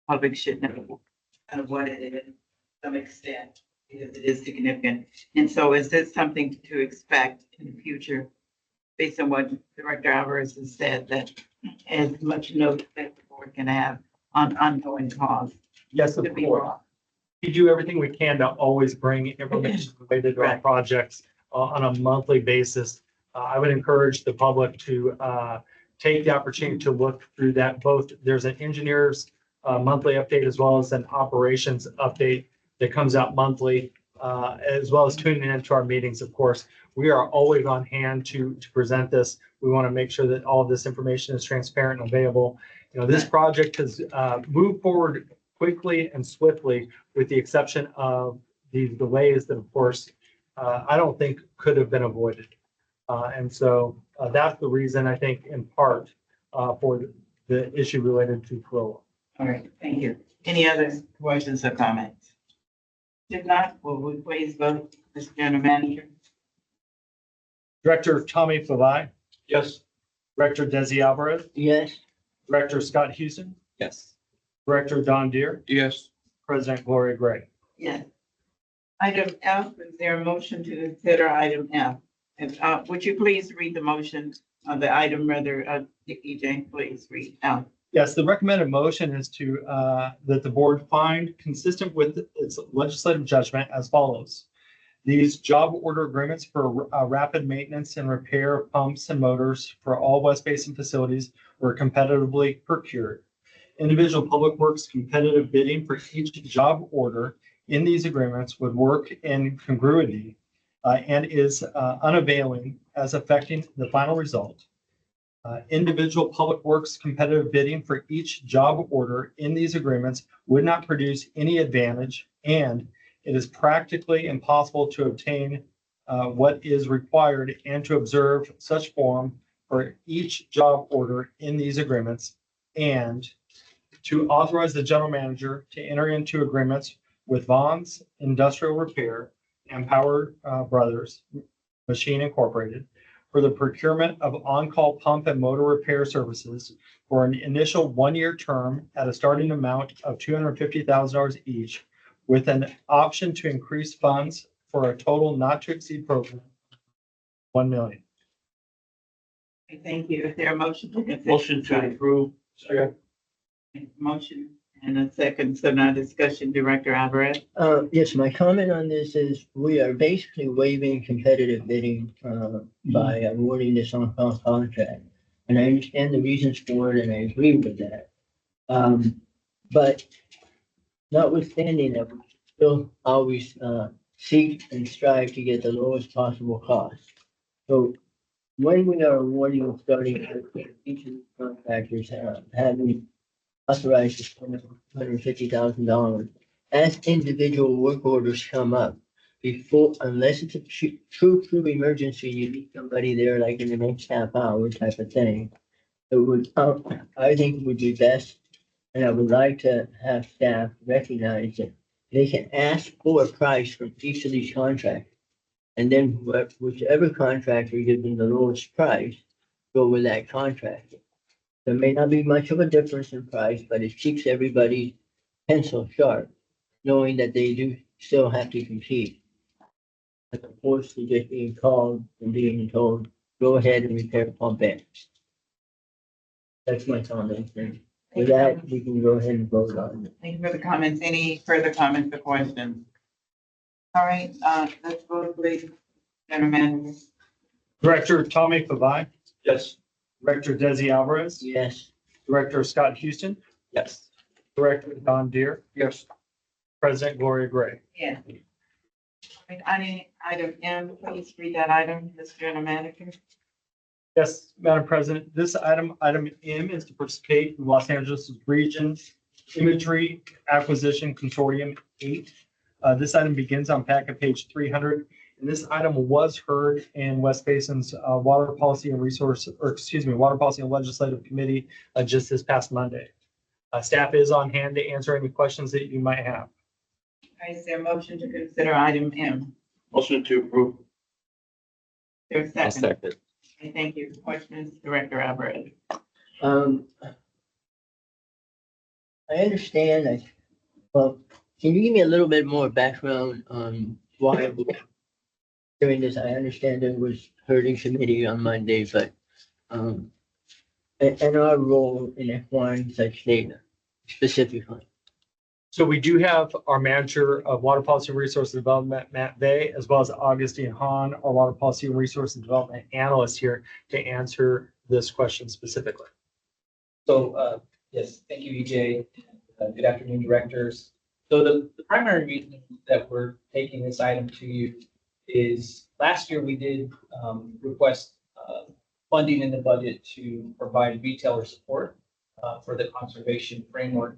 public should know kind of what it is to some extent, because it is significant. And so is this something to expect in the future, based on what Director Alvarez has said, that as much notice that the board can have on ongoing costs? Yes, of To be course. brought. We do everything we can to always bring information related to our Right. projects on a monthly basis. I would encourage the public to take the opportunity to look through that. Both there's an engineer's monthly update as well as an operations update that comes out monthly, as well as tuning into our meetings. Of course, we are always on hand to present this. We want to make sure that all of this information is transparent and available. You know, this project has moved forward quickly and swiftly, with the exception of these delays that, of course, I don't think could have been avoided. And so that's the reason, I think, in part, for the issue related to Corolla. All right, thank you. Any other questions or comments? If not, will we please vote, Mr. General Manager? Director Tommy Flavai, Yes. Director Desi Alvarez, Yes, Director Scott Houston, Yes. Director Don Deere, Yes. President Gloria Gray. Yes. Item F, is there a motion to consider item F? And, would you please read the motion on the item, rather, EJ, please read out. Yes, the recommended motion is to, that the board find consistent with its legislative judgment as follows. These job order agreements for rapid maintenance and repair of pumps and motors for all West Basin facilities were competitively procured. Individual public works competitive bidding for each job order in these agreements would work in congruity and is unavailing as affecting the final result. Individual public works competitive bidding for each job order in these agreements would not produce any advantage, and it is practically impossible to obtain what is required and to observe such form for each job order in these agreements, and to authorize the general manager to enter into agreements with Vaughn's Industrial Repair and Power Brothers Machine Incorporated for the procurement of on-call pump and motor repair services for an initial one-year term at a starting amount of $250,000 each, with an option to increase funds for a total not to exceed program 1 million. Thank you. Is there a motion to consider? Motion to approve. Motion and a second. So now discussion, Director Alvarez. Yes, my comment on this is we are basically waiving competitive bidding, by awarding this on-call contract. And I understand the reasons for it and I agree with that. But notwithstanding that, we still always, seek and strive to get the lowest possible cost. So when we are awarding, starting with each of the contractors, having authorized to spend $150,000, as individual work orders come up, before, unless it's a true emergency, you need somebody there like in the next half hour type of thing. It would, I think it would be best, and I would like to have staff recognize that they can ask for a price from each of these contractors. And then whichever contractor gives them the lowest price, go with that contractor. There may not be much of a difference in price, but it keeps everybody's pencil sharp, knowing that they do still have to compete. As opposed to just being called and being told, go ahead and repair pump X. That's my comment. And with that, we can go ahead and vote on it. Thank you for the comments. Any further comments or questions? All right, let's vote, please. General Manager. Director Tommy Pavai, Yes. Director Desi Alvarez, Yes, Director Scott Houston, Yes. Director Don Deere, Yes. President Gloria Gray. Yeah. Item M, please read that item, Mr. General Manager. Yes, Madam President, this item M is to participate in Los Angeles Region Imagery Acquisition Consortium 8. This item begins on packet page 300. And this item was heard in West Basin's Water Policy and Water Policy and Legislative Committee just this past Monday. Staff is on hand to answer any questions that you might have. Is there a motion to consider item M? Motion to approve. There's a I'll second. second. Okay, thank you. Questions, Director Alvarez? I understand that, well, can you give me a little bit more background on why we're doing this? I understand it was heard in committee on Monday, but, and our role in acquiring such data specifically. So we do have our manager of Water Policy and Resource Development, Matt Bay, as well as Augustine Hahn, our Water Policy and Resource Development Analyst here to answer this question specifically. So, yes, thank you, EJ. Good afternoon, directors. So the primary reason that we're taking this item to you is last year we did request funding in the budget to provide retailer support for the conservation framework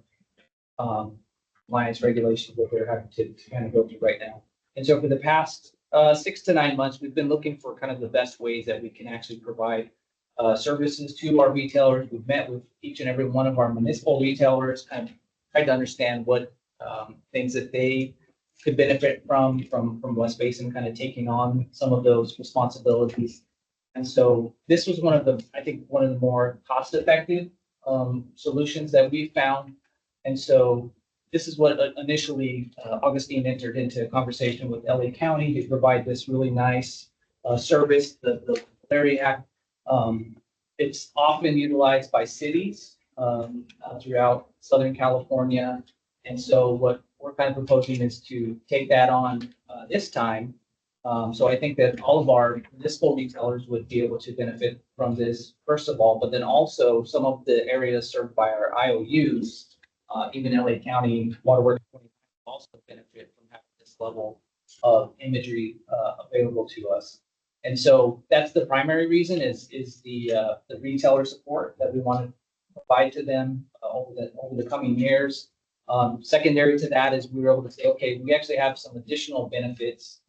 alliance regulations that they're having to kind of go through right now. And so for the past 6 to 9 months, we've been looking for kind of the best ways that we can actually provide services to our retailers. We've met with each and every one of our municipal retailers, kind of tried to understand what things that they could benefit from West Basin, kind of taking on some of those responsibilities. And so this was one of the, I think, one of the more cost-effective solutions that we found. And so this is what initially Augustine entered into a conversation with LA County to provide this really nice service. The Larry Act, it's often utilized by cities throughout Southern California. And so what we're kind of proposing is to take that on this time. So I think that all of our municipal retailers would be able to benefit from this, first of all, but then also some of the areas served by our IOUs, even LA County Waterworks also benefit from having this level of imagery available to us. And so that's the primary reason is the retailer support that we want to provide to them over the coming years. Secondary to that is we were able to say, okay, we actually have some additional benefits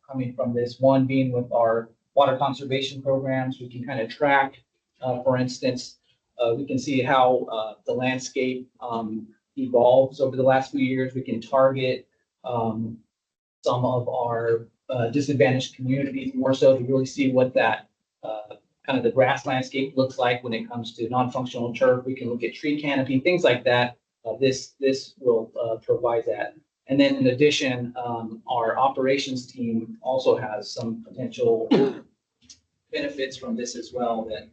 coming from this. One being with our water conservation programs, we can kind of track, for instance, we can see how the landscape evolves over the last few years. We can target some of our disadvantaged communities more so to really see what that kind of the grass landscape looks like when it comes to non-functional turf. We can look at tree canopy, things like that. This will provide that. And then in addition, our operations team also has some potential benefits from this as well that,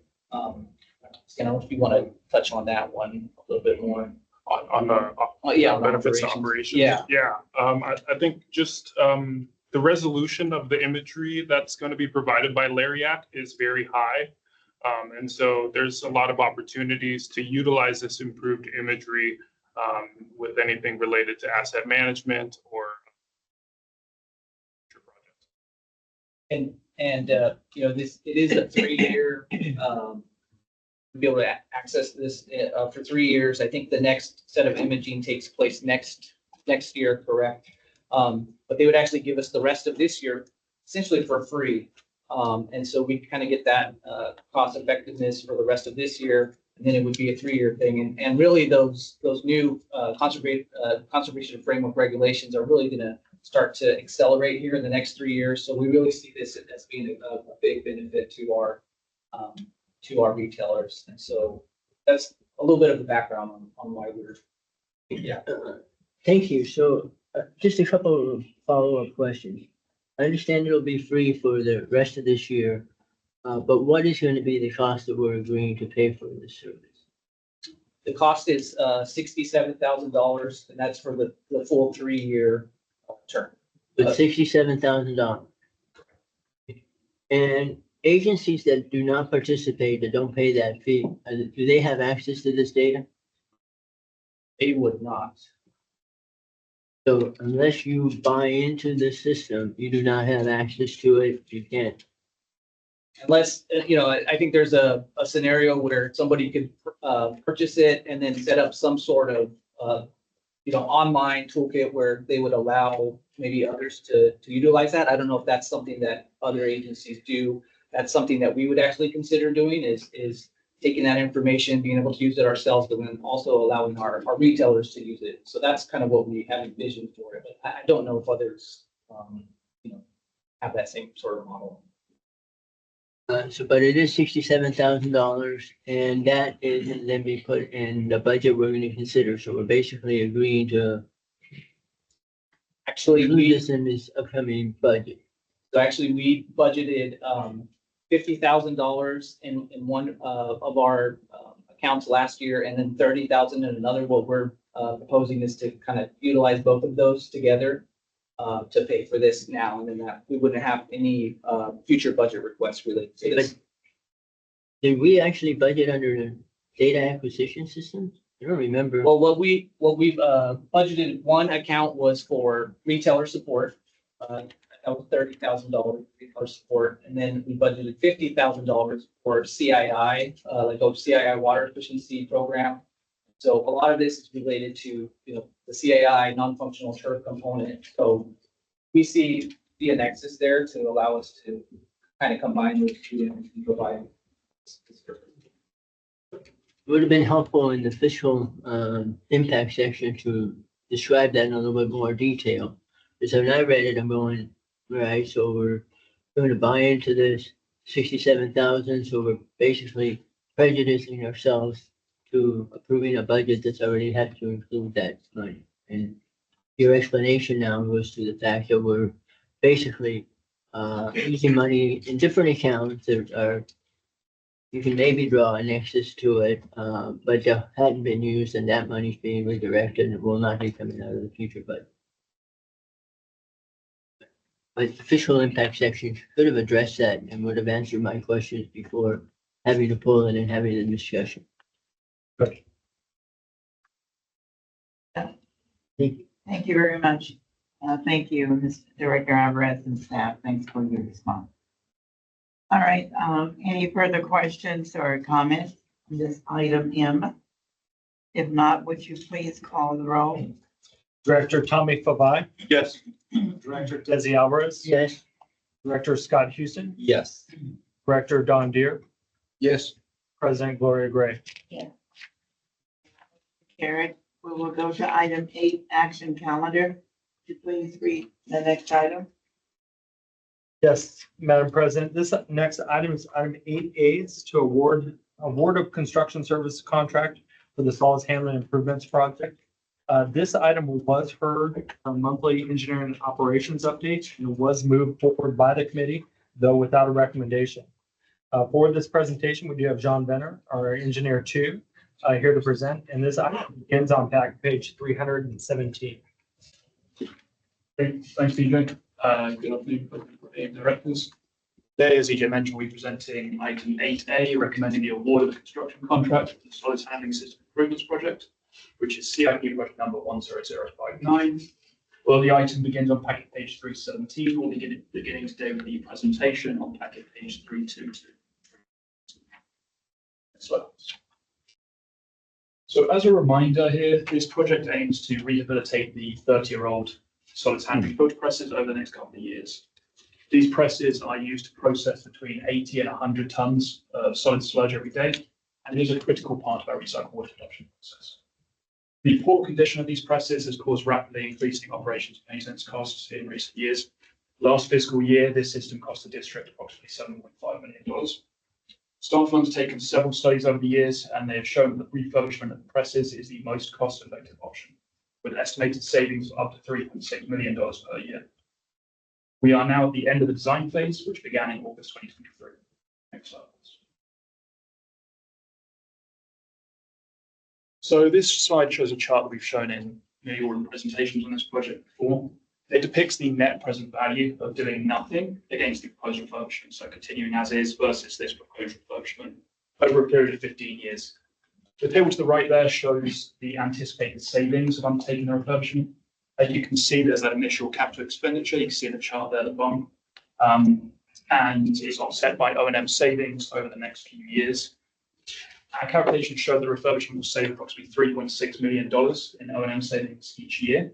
you know, if you want to touch on that one a little bit more. On the Yeah, on the benefits to operations. operations. Yeah. Yeah, I think just the resolution of the imagery that's going to be provided by Lariat is very high. And so there's a lot of opportunities to utilize this improved imagery with anything related to asset management or future projects. And you know, it is a 3-year, be able to access this for 3 years. I think the next set of imaging takes place next year, correct? But they would actually give us the rest of this year essentially for free. And so we kind of get that cost effectiveness for the rest of this year, and then it would be a 3-year thing. And really those new conservation framework regulations are really going to start to accelerate here in the next 3 years. So we really see this as being a big benefit to our retailers. And so that's a little bit of the background on why we're, yeah. Thank you. So just a couple of follow-up questions. I understand it'll be free for the rest of this year, but what is going to be the cost that we're agreeing to pay for this service? The cost is $67,000, and that's for the full 3-year term. But $67,000. And agencies that do not participate, that don't pay that fee, do they have access to this data? They would not. So unless you buy into the system, you do not have access to it. You can't. Unless, you know, I think there's a scenario where somebody could purchase it and then set up some sort of, you know, online toolkit where they would allow maybe others to utilize that. I don't know if that's something that other agencies do. That's something that we would actually consider doing is taking that information, being able to use it ourselves, but then also allowing our retailers to use it. So that's kind of what we have envisioned for it. But I don't know if others, you know, have that same sort of model. But it is $67,000, and that is going to then be put in the budget we're going to consider. So we're basically agreeing to Actually, include this in this upcoming budget. So actually, we budgeted $50,000 in one of our accounts last year, and then $30,000 in another. What we're proposing is to kind of utilize both of those together to pay for this now, and then that we wouldn't have any future budget requests related to this. But did we actually budget under the data acquisition system? I don't remember. Well, what we've budgeted, one account was for retailer support. That was $30,000 retailer support, and then we budgeted $50,000 for CII, like CII water efficiency program. So a lot of this is related to, you know, the CII non-functional turf component. So we see the nexus there to allow us to kind of combine those two and provide. It would have been helpful in the fiscal impact section to describe that in a little bit more detail. Because when I read it, I'm going, right, so we're going to buy into this 67,000, so we're basically prejudicing ourselves to approving a budget that's already has to include that money. And your explanation now goes to the fact that we're basically using money in different accounts that are, you can maybe draw an excess to it, but they hadn't been used, and that money's being redirected and it will not be coming out of the future budget. But the fiscal impact section could have addressed that and would have answered my questions before having to pull it and having the discussion. Thank you very much. Thank you, Mr. Director Alvarez and staff. Thanks for your response. All right, any further questions or comments on this item M? If not, would you please call the roll? Director Tommy Fabai, Yes. Director Desi Alvarez, Yes. Director Scott Houston, Yes. Director Don Deere, Yes. President Gloria Gray. Carried. We will go to item 8, action calendar. Would you please read the next item? Yes, Madam President, this next item is item 8A, is to award of construction service contract for the solids handling improvements project. This item was heard from monthly engineering operations update and was moved forward by the committee, though without a recommendation. For this presentation, we do have John Benner, our engineer two, here to present, and this item begins on page 317. Great, thanks, EJ. Good afternoon, directors. Today, as EJ mentioned, we're presenting item 8A, recommending the award of the construction contract for the solids handling system improvements project, which is CIP project number 10059. Well, the item begins on packet page 317, we'll begin beginning today with the presentation on packet page 322. So as a reminder here, this project aims to rehabilitate the 30-year-old solids handling filter presses over the next couple of years. These presses are used to process between 80 and 100 tons of solid sludge every day, and it is a critical part of our recycled water production process. The poor condition of these presses has caused rapidly increasing operations and maintenance costs in recent years. Last fiscal year, this system cost the district approximately $7.5 million. Staff have undertaken several studies over the years, and they have shown that refurbishment of the presses is the most cost-effective option, with estimated savings of up to $3.6 million per year. We are now at the end of the design phase, which began in August 2023. Next slide, please. So this slide shows a chart that we've shown in nearly all the presentations on this project before. It depicts the net present value of doing nothing against the proposed refurbishment, so continuing as is versus this proposed refurbishment over a period of 15 years. The table to the right there shows the anticipated savings of undertaking the refurbishment. As you can see, there's that initial capital expenditure. You can see in the chart there at the bottom, and it's offset by O&M savings over the next few years. Our calculations show the refurbishment will save approximately $3.6 million in O&M savings each year.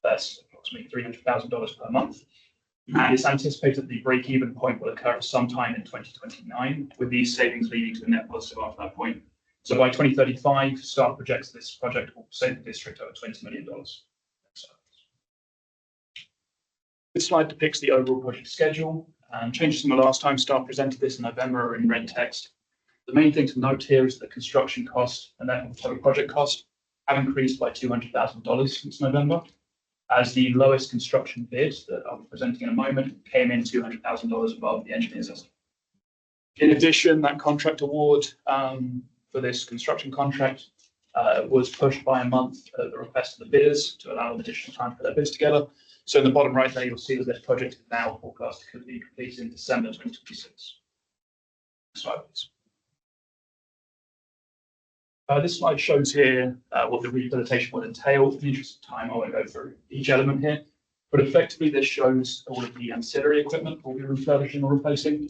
That's approximately $300,000 per month. And it's anticipated that the break-even point will occur sometime in 2029, with these savings leading to a net positive after that point. So by 2035, staff projects this project will save the district over $20 million. This slide depicts the overall project schedule, and changes from the last time staff presented this in November are in red text. The main thing to note here is that the construction cost and therefore the total project cost have increased by $200,000 since November, as the lowest construction bid that I'll be presenting in a moment came in $200,000 above the engineer's estimate. In addition, that contract award for this construction contract was pushed by a month at the request of the bidders to allow them additional time for their bids together. So in the bottom right there, you'll see that this project is now forecast to be completed in December 2026. Next slide, please. This slide shows here what the rehabilitation would entail. In the interest of time, I won't go through each element here, but effectively this shows all of the ancillary equipment we'll be refurbishing or replacing.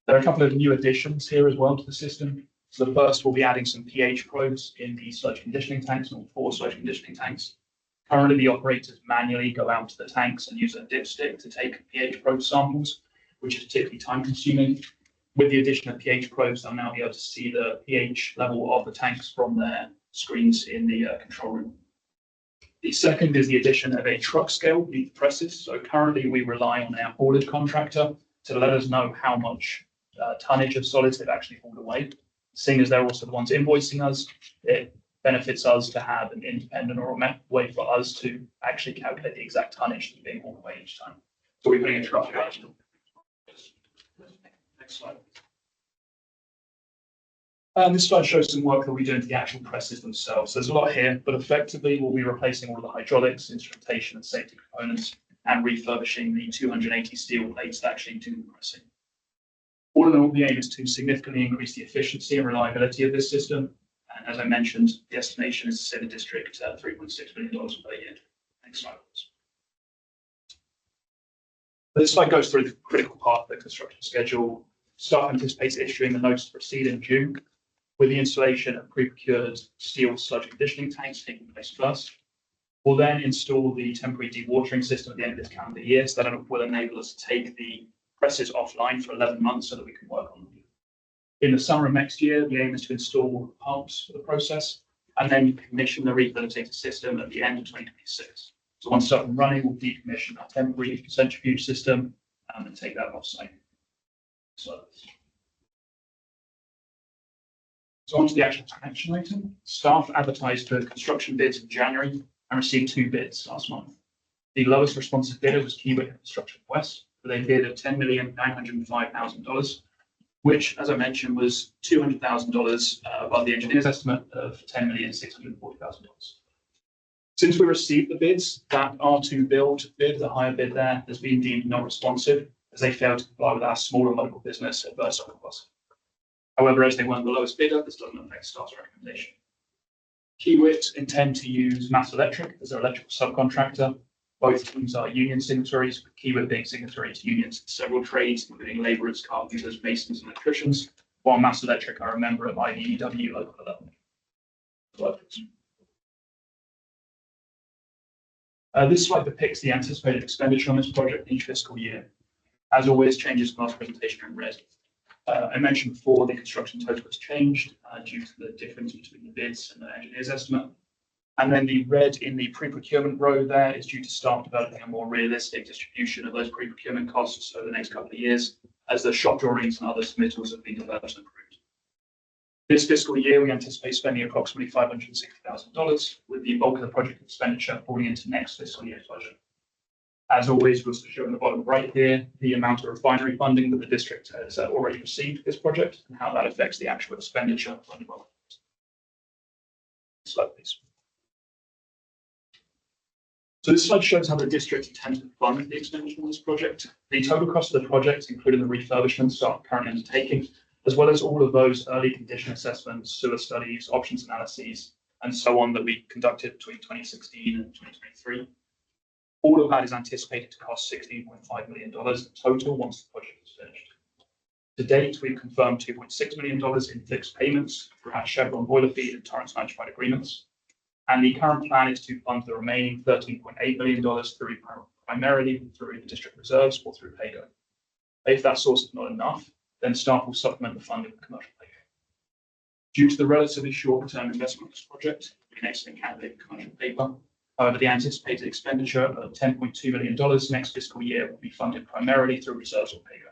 There are a couple of new additions here as well to the system. So the first, we'll be adding some pH probes in the sludge conditioning tanks, or 4 sludge conditioning tanks. Currently, the operators manually go out to the tanks and use a dipstick to take pH probe samples, which is particularly time consuming. With the addition of pH probes, they'll now be able to see the pH level of the tanks from their screens in the control room. The second is the addition of a truck scale beneath the presses. So currently we rely on our haulage contractor to let us know how much tonnage of solids they've actually hauled away. Seeing as they're also the ones invoicing us, it benefits us to have an independent or a way for us to actually calculate the exact tonnage that's being hauled away each time. So we're putting a truck scale. Next slide. This slide shows some work that we do into the actual presses themselves. There's a lot here, but effectively we'll be replacing all of the hydraulics, instrumentation and safety components and refurbishing the 280 steel plates that actually do the pressing. All in all, the aim is to significantly increase the efficiency and reliability of this system. And as I mentioned, the estimation is to save the district $3.6 million per year. Next slide, please. This slide goes through the critical part of the construction schedule. Staff anticipates issuing the notice to proceed in June, with the installation of pre-procured steel sludge conditioning tanks taking place first. We'll then install the temporary dewatering system at the end of this calendar year, so that will enable us to take the presses offline for 11 months so that we can work on them. In the summer of next year, the aim is to install pumps for the process and then commission the rehabilitated system at the end of 2026. So once it's up and running, we'll decommission our temporary centrifuge system and take that off-site. So on to the actual action item. Staff advertised for construction bids in January and received 2 bids last month. The lowest responsive bidder was Kiewit Construction West, with a bid of $10,905,000. which, as I mentioned, was $200,000 above the engineer's estimate of $10,640,000. Since we received the bids, that R2 build bid, the higher bid there, has been deemed non-responsive as they failed to comply with our smaller local business adverse offer clause. However, as they weren't the lowest bidder, this doesn't affect staff's recommendation. Kiewit intend to use Mass Electric as their electrical subcontractor. Both teams are union signatories, with Kiewit being signatory to unions in several trades, including laborers, carpenters, masons, and electricians, while Mass Electric are a member of IBEW Local 11. This slide depicts the anticipated expenditure on this project each fiscal year. As always, changes from last presentation are in red. I mentioned before the construction total has changed due to the difference between the bids and the engineer's estimate. And then the red in the pre-procurement row there is due to start developing a more realistic distribution of those pre-procurement costs over the next couple of years as the shop drawings and other submittals have been developed and approved. This fiscal year, we anticipate spending approximately $560,000, with the bulk of the project expenditure falling into next fiscal year's budget. As always, we'll show in the bottom right here the amount of refinery funding that the district has already received for this project and how that affects the actual expenditure. Slide, please. So this slide shows how the district intends to fund the expenditure on this project. The total cost of the project, including the refurbishments that are currently undertaking, as well as all of those early condition assessments, sewer studies, options analyses, and so on that we conducted between 2016 and 2023. All of that is anticipated to cost $16.5 million in total once the project is finished. To date, we've confirmed $2.6 million in fixed payments for our Chevron boiler feed and Torrance Nitrified agreements. And the current plan is to fund the remaining $13.8 million primarily through the district reserves or through PAYGO. If that source is not enough, then staff will supplement the funding with commercial PAYGO. Due to the relatively short-term investment of this project, we can excellent candidate for commercial paper. However, the anticipated expenditure of $10.2 million next fiscal year will be funded primarily through reserves or PAYGO.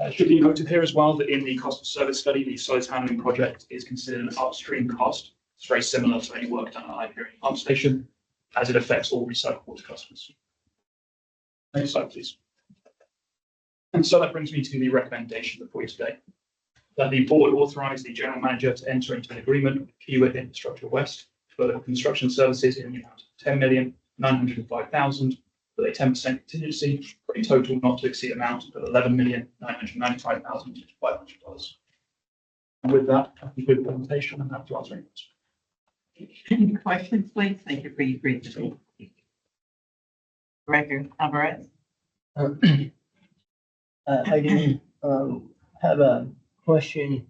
It should be noted here as well that in the cost of service study, the solids handling project is considered an upstream cost. It's very similar to any work done at Hyperion Pump Station, as it affects all recycled water customers. Next slide, please. And so that brings me to the recommendation before you today. That the board authorize the general manager to enter into an agreement with Kiewit Infrastructure West for the construction services in the amount of $10,905,000 with a 10% contingency for a total not to exceed amount of $11,995,500. And with that, I conclude the presentation and have to answer any questions. Any questions, please? Thank you for your presentation. Director Alvarez. I do have a question.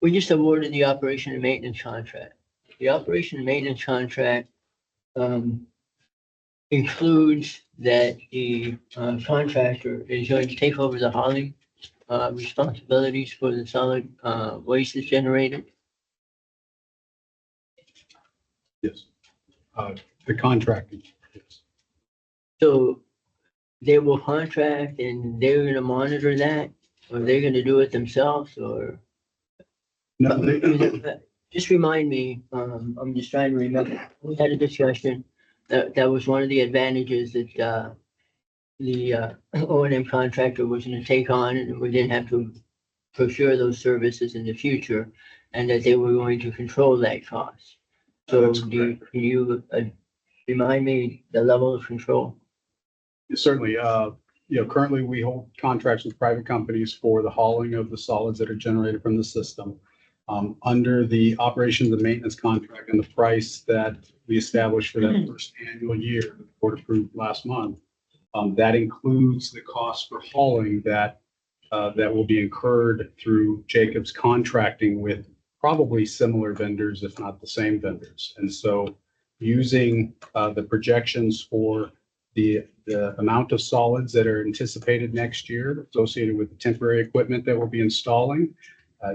We just awarded the operation and maintenance contract. The operation and maintenance contract includes that the contractor is going to take over the hauling responsibilities for the solid waste that's generated. Yes. The contracting. Yes. So they will contract and they're gonna monitor that, or they're gonna do it themselves, or? No, Just remind me, I'm just trying to remember, we had a discussion, that was one of the advantages that, the O&M contractor was gonna take on, and we didn't have to procure those services in the future, and that they were going to control that cost. So can you remind me the level of control? certainly, currently we hold contracts with private companies for the hauling of the solids that are generated from the system. Under the operations and maintenance contract and the price that we established for that first annual year that the board approved last month, that includes the cost for hauling that will be incurred through Jacobs contracting with probably similar vendors, if not the same vendors. And so using the projections for the amount of solids that are anticipated next year associated with the temporary equipment that we'll be installing,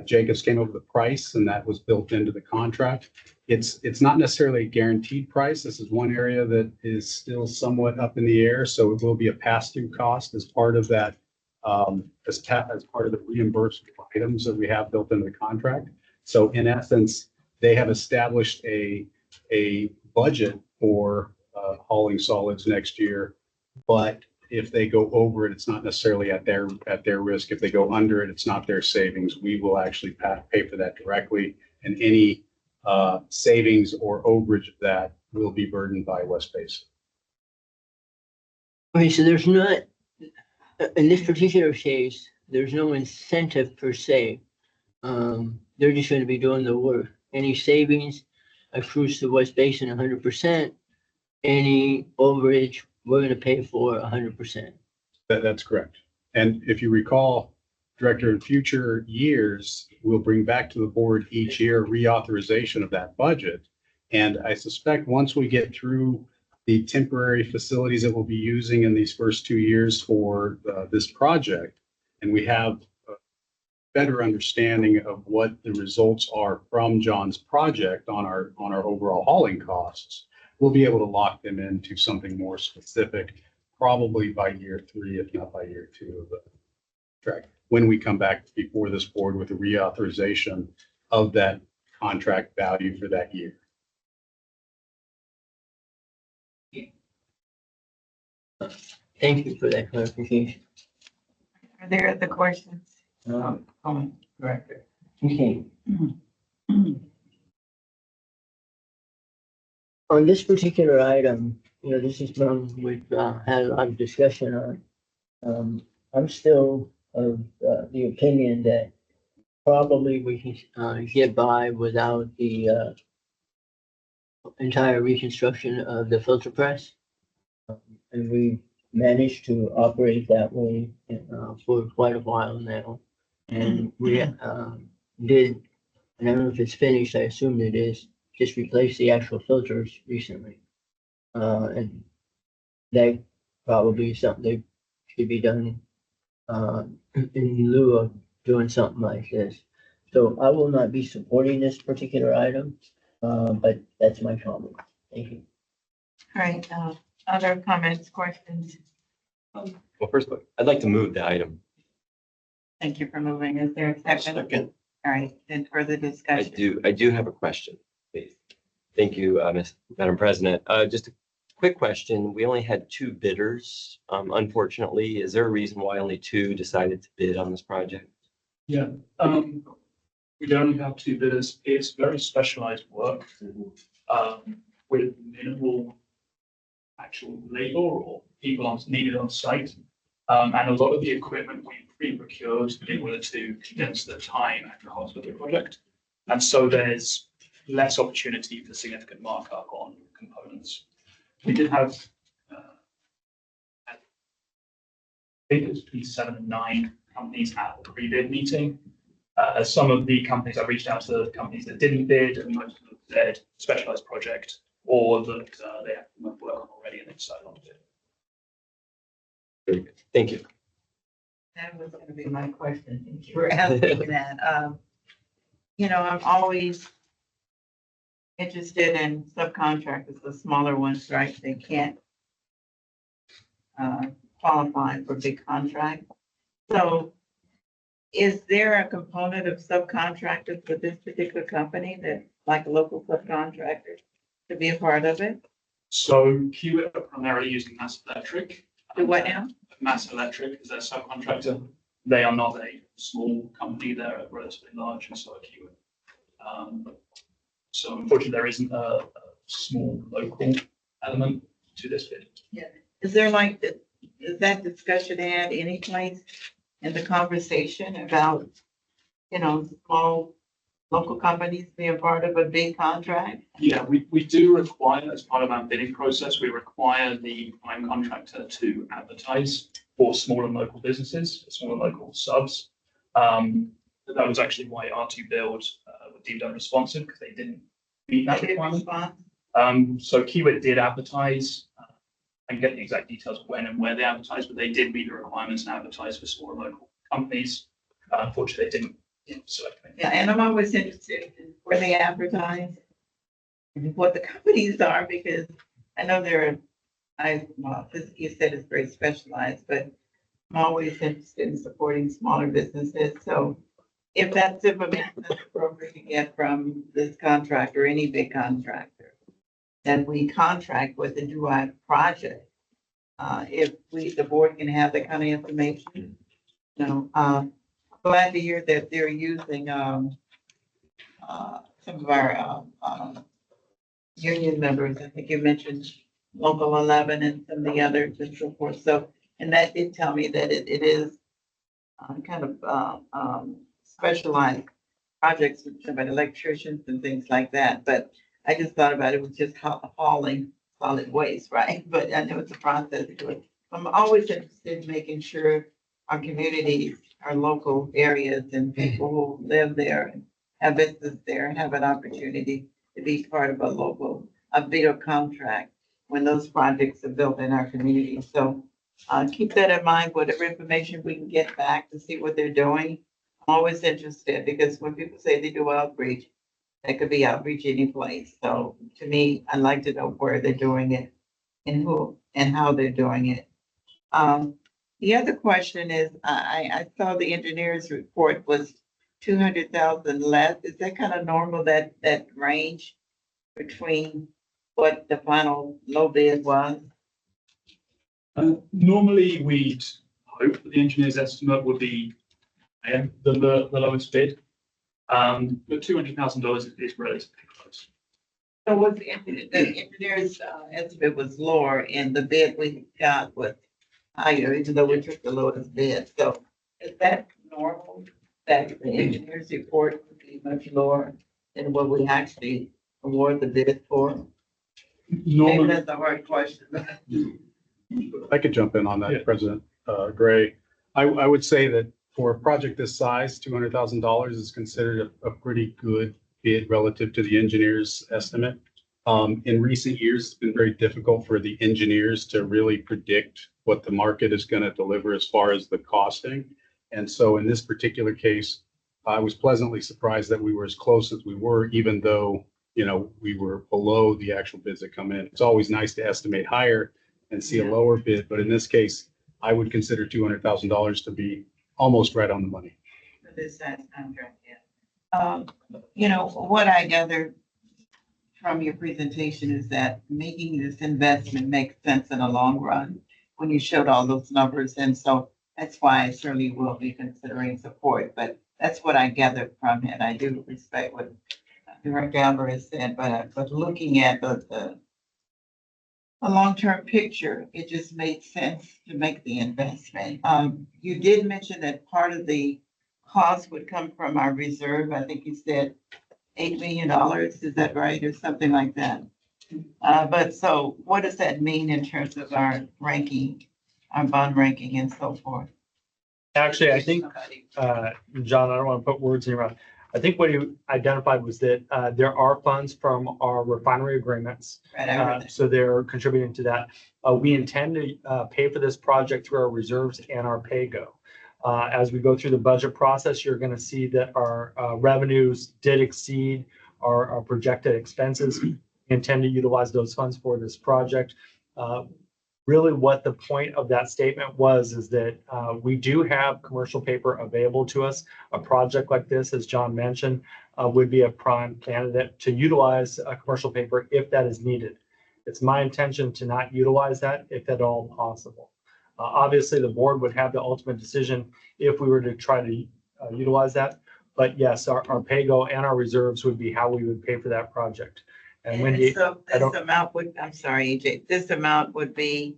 Jacobs came up with a price, and that was built into the contract. It's not necessarily a guaranteed price. This is one area that is still somewhat up in the air, so it will be a pass-through cost as part of that, as part of the reimbursable items that we have built into the contract. So in essence, they have established a budget for hauling solids next year, but if they go over it, it's not necessarily at their risk. If they go under it, it's not their savings. We will actually pay for that directly. And any savings or overage of that will be burdened by West Basin. Okay, so there's not, in this particular case, there's no incentive per se. They're just gonna be doing the work. Any savings accrues to West Basin 100%. Any overage, we're gonna pay for 100%. That's correct. And if you recall, Director, in future years, we'll bring back to the board each year reauthorization of that budget. And I suspect once we get through the temporary facilities that we'll be using in these first 2 years for this project, and we have a better understanding of what the results are from John's project on our overall hauling costs, we'll be able to lock them into something more specific, probably by year 3, if not by year 2 of the contract, when we come back before this board with a reauthorization of that contract value for that year. Thank you for that clarification. Are there other questions? Director. Okay. On this particular item, this is one we've had a lot of discussion on. I'm still of the opinion that probably we can get by without the entire reconstruction of the filter press. And we managed to operate that way for quite a while now. And we did, and I don't know if it's finished, I assume it is, just replace the actual filters recently. And that probably is something that should be done in lieu of doing something like this. So I will not be supporting this particular item, but that's my comment. Thank you. All right, other comments, questions? Well, first, I'd like to move the item. Thank you for moving. Is there a second? Second. All right, then further I discussion. do have a question, please. Thank you, Madam President. Just a quick question. We only had 2 bidders, unfortunately. Is there a reason why only 2 decided to bid on this project? Yeah, we only have 2 bidders. It's very specialized work, with minimal actual labor or people needed on site. And a lot of the equipment we pre-procured in order to condense the time and the cost of the project. And so there's less opportunity for significant markup on components. We did have, I think it was between 7 and 9 companies at the pre-bid meeting. Some of the companies, I reached out to the companies that didn't bid, and most of them said specialized project, or that they have work on already and they decided not to bid. Very good. Thank you. That was gonna be my question. Thank you for asking that. I'm always interested in subcontractors, the smaller ones, right? They can't qualify for big contracts. So is there a component of subcontractors for this particular company that, like a local subcontractor, to be a part of it? So Kiewit are primarily using Mass Electric. Do what now? Mass Electric is their subcontractor. They are not a small company, they're relatively large, and so are Kiewit. So unfortunately, there isn't a small local element to this bid. Yeah. Is there is that discussion at any place in the conversation about, small local companies being part of a big contract? Yeah, we do require, as part of our bidding process, we require the prime contractor to advertise for small and local businesses, small and local subs. That was actually why R2 Build were deemed unresponsive, because they didn't meet that requirement. So Kiewit did advertise. I can get the exact details of when and where they advertised, but they did meet the requirements and advertise for small and local companies. Unfortunately, they didn't select me. Yeah, and I'm always interested in where they advertise and what the companies are, because I know you said it's very specialized, but I'm always interested in supporting smaller businesses. So if that's information that's appropriate to get from this contractor, or any big contractor, that we contract with and do our project, if the board can have that kind of information. You know, glad to hear that they're using, some of our, union members. I think you mentioned Local 11 and some of the others and so forth. So, and that did tell me that it is kind of specialized projects with some electricians and things like that. But I just thought about it was just hauling solid waste, right? But I know it's a process to it. I'm always interested in making sure our communities, our local areas and people who live there and have business there have an opportunity to be part of a bigger contract when those projects are built in our community. So keep that in mind, whatever information we can get back to see what they're doing. I'm always interested because when people say they do outreach, that could be outreach any place. So to me, I'd like to know where they're doing it and who and how they're doing it. The other question is, I saw the engineer's report was 200,000 less. Is that kind of normal, that range between what the final low bid was? Normally, we'd hope that the engineer's estimate would be the lowest bid. But $200,000 is relatively close. So was the engineer's estimate was lower and the bid we got was higher, even though we took the lowest bid. So is that normal that the engineer's report would be much lower than what we actually award the bid for? Maybe Normally, that's a hard question. I could jump in on Yeah. that, President Gray. I would say that for a project this size, $200,000 is considered a pretty good bid relative to the engineer's estimate. In recent years, it's been very difficult for the engineers to really predict what the market is going to deliver as far as the costing. And so in this particular case, I was pleasantly surprised that we were as close as we were, even though, we were below the actual bids that come in. It's always nice to estimate higher and see a lower bid, but in this case, I would consider $200,000 to be almost right on the money. For this size contract, yeah. What I gathered from your presentation is that making this investment makes sense in the long run when you showed all those numbers. And so that's why I certainly will be considering support, but that's what I gathered from it. I do respect what Director Alvarez said, but looking at the long-term picture, it just made sense to make the investment. You did mention that part of the cost would come from our reserve. I think you said $8 million. Is that right? Or something like that. But so what does that mean in terms of our ranking, our bond ranking and so forth? Actually, I think, John, I don't want to put words in your mouth. I think what you identified was that there are funds from our refinery agreements. Right, I heard that. So they're contributing to that. We intend to pay for this project through our reserves and our pay-go. As we go through the budget process, you're going to see that our revenues did exceed our projected expenses. We intend to utilize those funds for this project. Really what the point of that statement was is that we do have commercial paper available to us. A project like this, as John mentioned, would be a prime candidate to utilize commercial paper if that is needed. It's my intention to not utilize that if at all possible. Obviously, the board would have the ultimate decision if we were to try to utilize that. But yes, our pay-go and our reserves would be how we would pay for that project. And Wendy, So this amount would, I'm sorry, EJ, this amount would be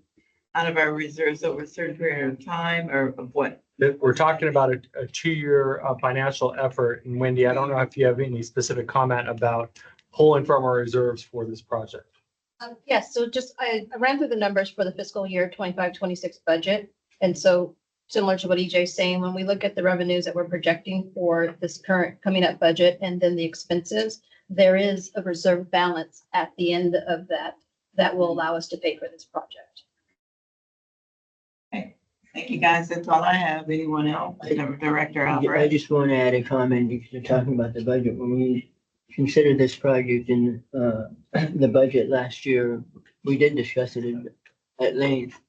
out of our reserves over a certain period of time or of what? we're talking about a 2-year financial effort. And Wendy, I don't know if you have any specific comment about pulling from our reserves for this project. Yes, so just, I ran through the numbers for the fiscal year 25-26 budget. And so similar to what EJ's saying, when we look at the revenues that we're projecting for this current coming up budget and then the expenses, there is a reserve balance at the end of that will allow us to pay for this project. Okay, thank you guys. That's all I have. Anyone else? Director I Alvarez? just want to add a comment because you're talking about the budget. When we consider this project in the budget last year, we did discuss it at length.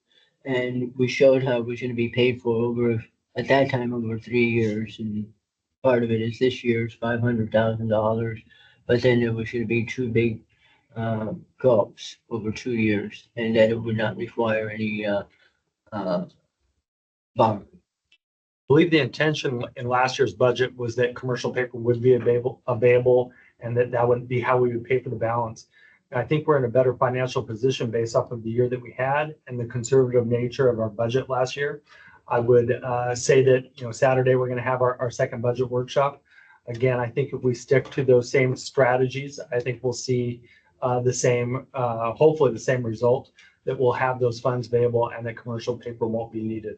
And we showed how it was going to be paid for over, at that time, over 3 years. And part of it is this year's $500,000. But then there was going to be 2 big gulps over 2 years and that it would not require any, bond. I believe the intention in last year's budget was that commercial paper would be available and that would be how we would pay for the balance. And I think we're in a better financial position based off of the year that we had and the conservative nature of our budget last year. I would say that, Saturday, we're going to have our second budget workshop. Again, I think if we stick to those same strategies, I think we'll see hopefully the same result, that we'll have those funds available and that commercial paper won't be needed.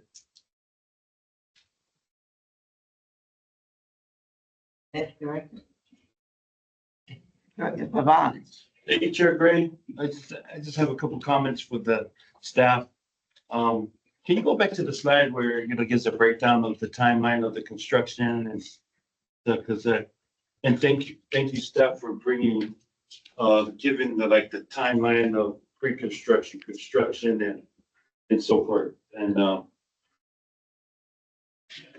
That's correct. Director Pavon. Thank you, Chair Gray. I just have a couple comments for the staff. Can you go back to the slide where, gives a breakdown of the timeline of the construction and and thank you, staff, for giving the timeline of pre-construction, construction and so forth. And I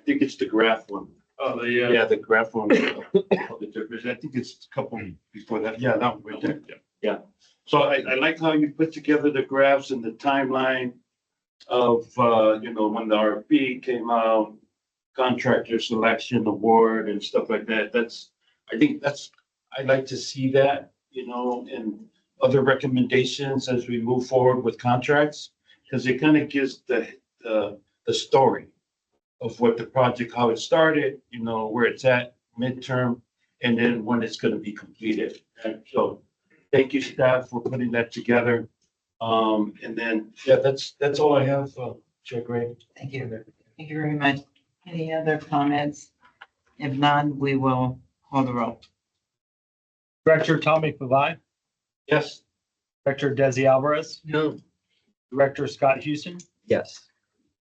think it's the graph one. Oh, yeah, the graph one. I think it's a couple before that. Yeah, that one right there. Yeah. So I like how you put together the graphs and the timeline of, when the RFP came out, contractor selection, award and stuff like that. I'd like to see that, and other recommendations as we move forward with contracts, because it kind of gives the story of what the project, how it started, where it's at midterm, and then when it's going to be completed. And so thank you, staff, for putting that together. And then, yeah, that's all I have, Chair Gray. Thank you. Thank you very much. Any other comments? If none, we will call the roll. Director Tommy Pavai, Yes. Director Desi Alvarez, No. Director Scott Houston, Yes.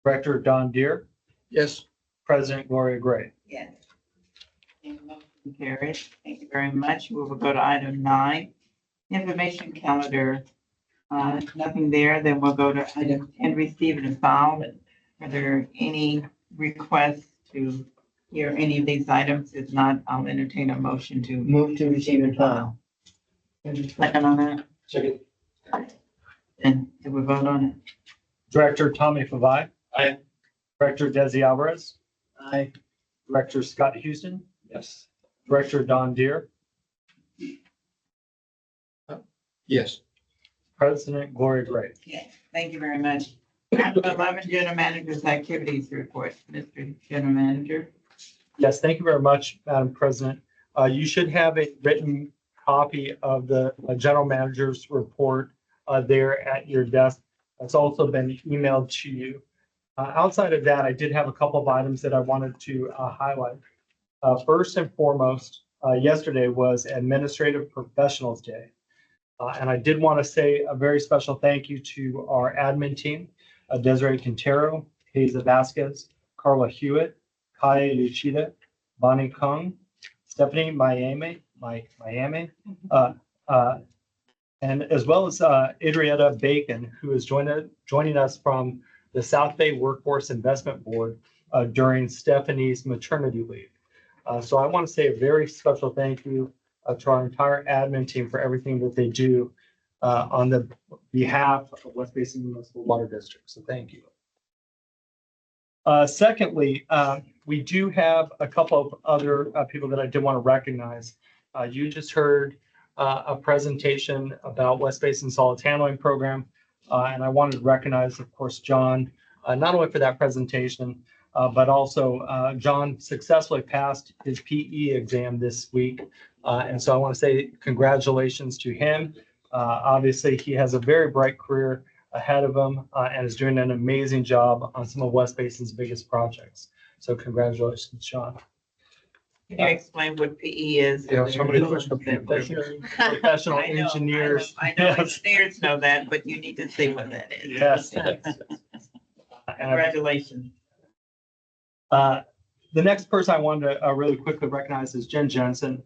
Director Don Deere, Yes. President Gloria Gray. Yes. And motion carried. Thank you very much. We will go to item 9, information calendar. Nothing there. Then we'll go to item 10, receive and file. Are there any requests to hear any of these items? If not, I'll entertain a motion to Move to receive and file. second on that. Second. And do we vote on it? Director Tommy Pavai. Aye. Director Desi Alvarez, Aye. Director Scott Houston, Yes. Director Don Deere, Yes. President Gloria Gray. Yes. Thank you very much. Item 11, general manager's activities report. Mr. General Manager. Yes, thank you very much, Madam President. You should have a written copy of the general manager's report there at your desk. It's also been emailed to you. Outside of that, I did have a couple of items that I wanted to highlight. First and foremost, yesterday was Administrative Professionals Day. And I did want to say a very special thank you to our admin team, Desiree Quintero, Hazel Vasquez, Carla Hewitt, Kaya Luchida, Bonnie Kung, Stephanie Miami, and as well as Adrietta Bacon, who is joining us from the South Bay Workforce Investment Board during Stephanie's maternity leave. So I want to say a very special thank you to our entire admin team for everything that they do on the behalf of West Basin Municipal Water District. So thank you. Secondly, we do have a couple of other people that I did want to recognize. You just heard a presentation about West Basin Solids Handling Program. And I wanted to recognize, of course, John, not only for that presentation, but also John successfully passed his PE exam this week. And so I want to say congratulations to him. Obviously, he has a very bright career ahead of him and is doing an amazing job on some of West Basin's biggest projects. So congratulations, John. Can you explain what PE is? Yeah, somebody professional I know, engineers. I know engineers know that, but you need to say what that is. Yes. Congratulations. The next person I wanted to really quickly recognize is Jen Jensen.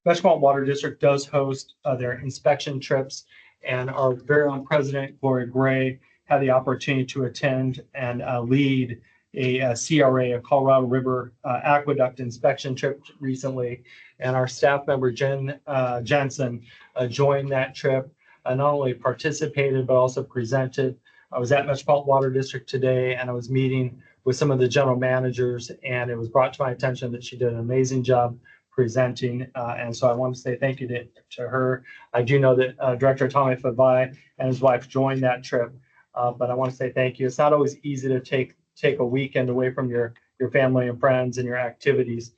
Metropolitan Water District does host their inspection trips, and our very own president, Gloria Gray, had the opportunity to attend and lead a CRA, a Colorado River Aqueduct inspection trip recently. And our staff member, Jensen, joined that trip, not only participated, but also presented. I was at Metropolitan Water District today, and I was meeting with some of the general managers, and it was brought to my attention that she did an amazing job presenting. And so I want to say thank you to her. I do know that Director Tommy Favai and his wife joined that trip, but I want to say thank you. It's not always easy to take a weekend away from your family and friends and your activities.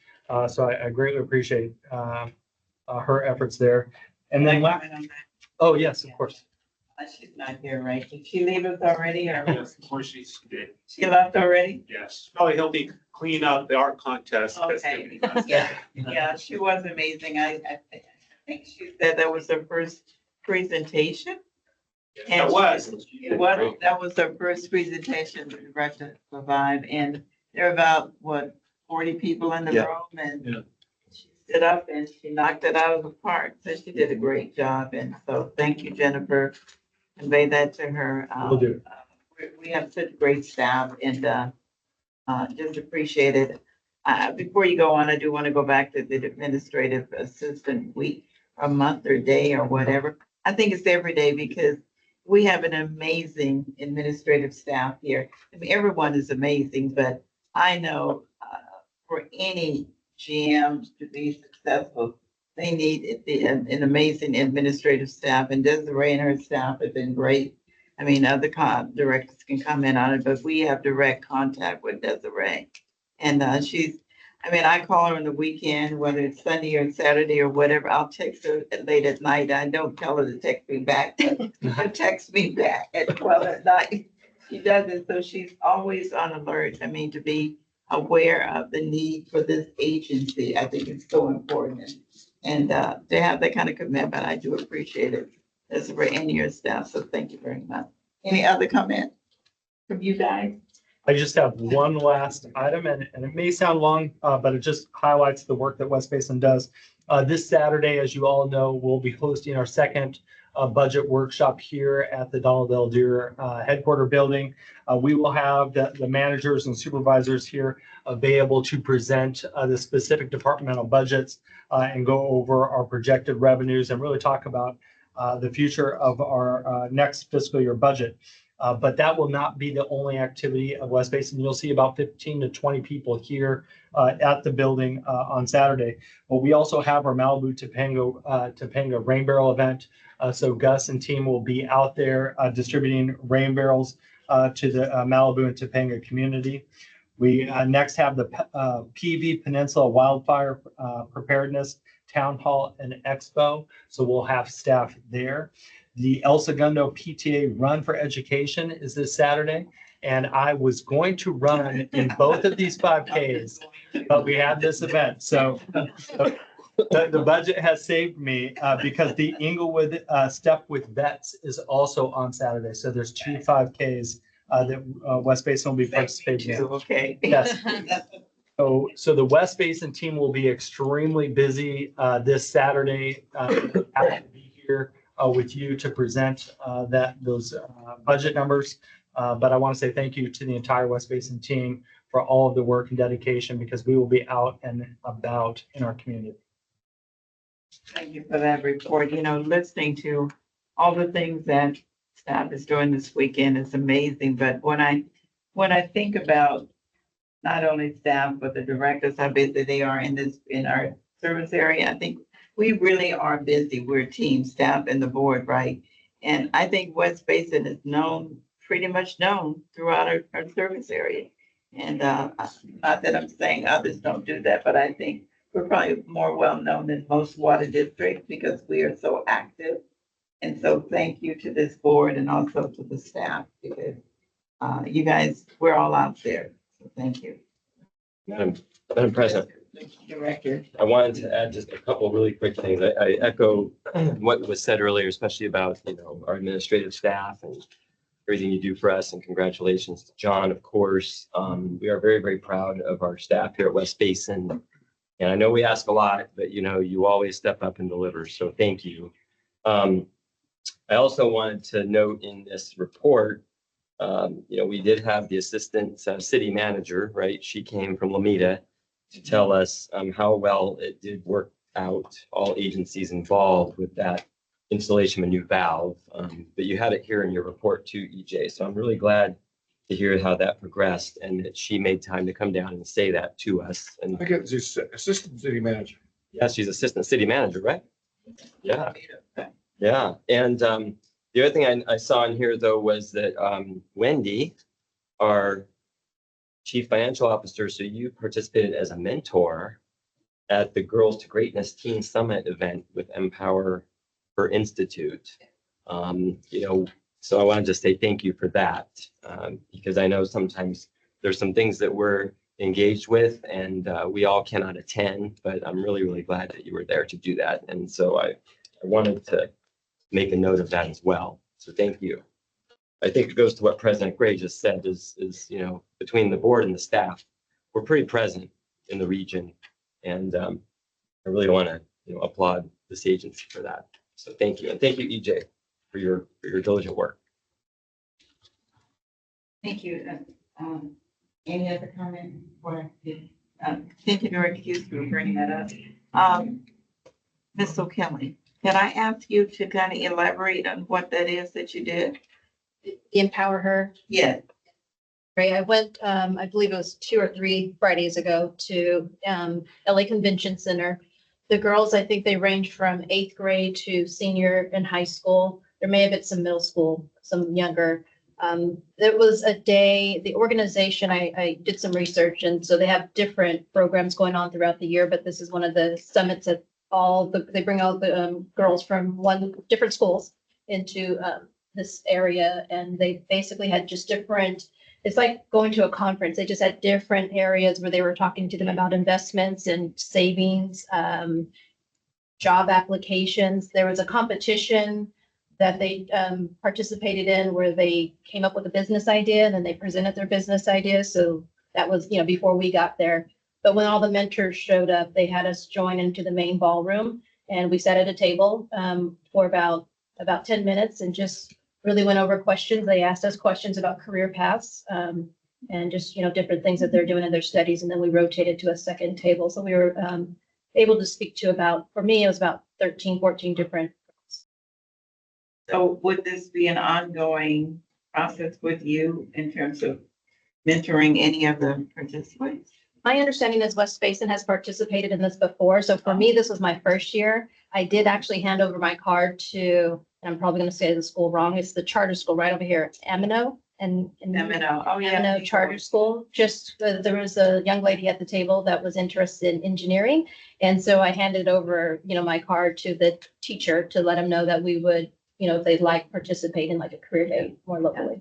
So I greatly appreciate her efforts there. And then, oh, yes, of course. She's not here, right? Did she leave us already or? Yes, of course she did. She left already? Yes, probably helping clean up the art contest. Okay, yeah, she was amazing. I think she said that was her first presentation. That was. That was her first presentation, Director Revive, and there are about, what, 40 people in the room, and she stood up and she knocked it out of the park, so she did a great job, and so thank you, Jennifer. Convey that to her. Will do. We have such great staff, and just appreciate it. Before you go on, I do want to go back to the administrative assistant week, or month or day or whatever. I think it's every day because we have an amazing administrative staff here. I mean, everyone is amazing, but I know for any GM to be successful, they need an amazing administrative staff, and Desiree and her staff have been great. I mean, other directors can comment on it, but we have direct contact with Desiree. And I call her on the weekend, whether it's Sunday or Saturday or whatever. I'll text her late at night. I don't tell her to text me back. She'll text me back at 12 at night. She does it, so she's always on alert. I mean, to be aware of the need for this agency, I think it's so important. And to have that kind of commitment, I do appreciate it. As for any of your staff, so thank you very much. Any other comment from you guys? I just have one last item, and it may sound long, but it just highlights the work that West Basin does. This Saturday, as you all know, we'll be hosting our second budget workshop here at the Donald L. Deere headquarter building. We will have the managers and supervisors here available to present the specific departmental budgets and go over our projected revenues and really talk about the future of our next fiscal year budget. But that will not be the only activity of West Basin. You'll see about 15 to 20 people here at the building on Saturday. But we also have our Malibu Topanga Rain Barrel event. So Gus and team will be out there distributing rain barrels to the Malibu and Topanga community. We next have the PV Peninsula Wildfire Preparedness Town Hall and Expo. So we'll have staff there. The El Segundo PTA Run for Education is this Saturday. And I was going to run in both of these 5Ks, but we had this event. So the budget has saved me because the Inglewood Step with Vets is also on Saturday. So there's 2 5Ks that West Basin will be participating in. Okay. Yes. So the West Basin team will be extremely busy this Saturday. Happy to be here with you to present those budget numbers. But I want to say thank you to the entire West Basin team for all of the work and dedication, because we will be out and about in our community. Thank you for that report. Listening to all the things that staff is doing this weekend is amazing. But when I think about not only staff, but the directors, how busy they are in our service area, I think we really are busy. We're a team, staff and the board, right? And I think West Basin is pretty much known throughout our service area. And not that I'm saying others don't do that, but I think we're probably more well-known than most water districts because we are so active. And so thank you to this board and also to the staff, because you guys, we're all out there. So thank you. Madam President, Director. I wanted to add just a couple really quick things. I echo what was said earlier, especially about, our administrative staff and everything you do for us, and congratulations to John, of course. We are very, very proud of our staff here at West Basin. And I know we ask a lot, but you always step up and deliver. So thank you. I also wanted to note in this report We did have the assistant city manager, right? She came from Lomita to tell us how well it did work out, all agencies involved with that installation of a new valve. But you had it here in your report too, EJ. So I'm really glad to hear how that progressed and that she made time to come down and say that to us. And I get this assistant city manager. yeah, she's assistant city manager, right? Yeah. Yeah. And the other thing I saw in here though was that Wendy, our chief financial officer, so you participated as a mentor at the Girls to Greatness Teen Summit event with Empower Her Institute. So I wanted to say thank you for that, because I know sometimes there's some things that we're engaged with and we all cannot attend, but I'm really, really glad that you were there to do that. And so I wanted to make a note of that as well. So thank you. I think it goes to what President Gray just said is, between the board and the staff, we're pretty present in the region. And I really want to, applaud this agency for that. So thank you. And thank you, EJ, for your diligent work. Thank you. Any other comment? Thank you, Director Hughes, for bringing that up. Ms. O'Kelly, can I ask you to kind of elaborate on what that is that you did? Empower Her. Yeah. Right, I went, I believe it was 2 or 3 Fridays ago to LA Convention Center. The girls, I think they range from 8th grade to senior in high school. There may have been some middle school, some younger. It was a day, the organization, I did some research, and so they have different programs going on throughout the year, but this is one of the summits that they bring all the girls from different schools into this area, and they basically had just different, it's like going to a conference. They just had different areas where they were talking to them about investments and savings, job applications. There was a competition that they participated in where they came up with a business idea and then they presented their business idea. So that was, before we got there. But when all the mentors showed up, they had us join into the main ballroom and we sat at a table for about 10 minutes and just really went over questions. They asked us questions about career paths and just, different things that they're doing in their studies. And then we rotated to a second table. So we were able to speak to for me, it was about 13, 14 different. So would this be an ongoing process with you in terms of mentoring any of the participants? My understanding is West Basin has participated in this before. So for me, this was my first year. I did actually hand over my card to, and I'm probably going to say the school wrong. It's the charter school right over here. It's Amino and Amino. Oh, yeah. Amino Charter School. Just there was a young lady at the table that was interested in engineering. And so I handed over, my card to the teacher to let him know that we would, if they'd like participate in like a career day more locally.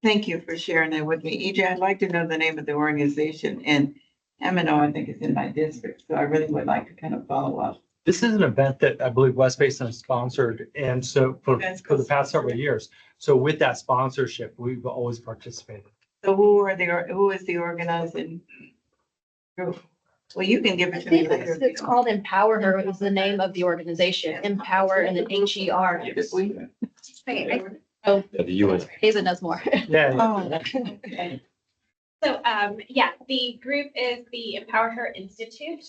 Thank you for sharing that with me. EJ, I'd like to know the name of the organization, and Amino, I think, is in my district, so I really would like to kind of follow up. This is an event that I believe West Basin has sponsored, and so for the past several years. So with that sponsorship, we've always participated. So who is the organizing group? Well, you can give it to me later. It's called Empower Her. It was the name of the organization. Empower and then HER. Oh, Yeah, the UN. Hazen knows more. Yeah. Oh, okay. So, the group is the Empower Her Institute.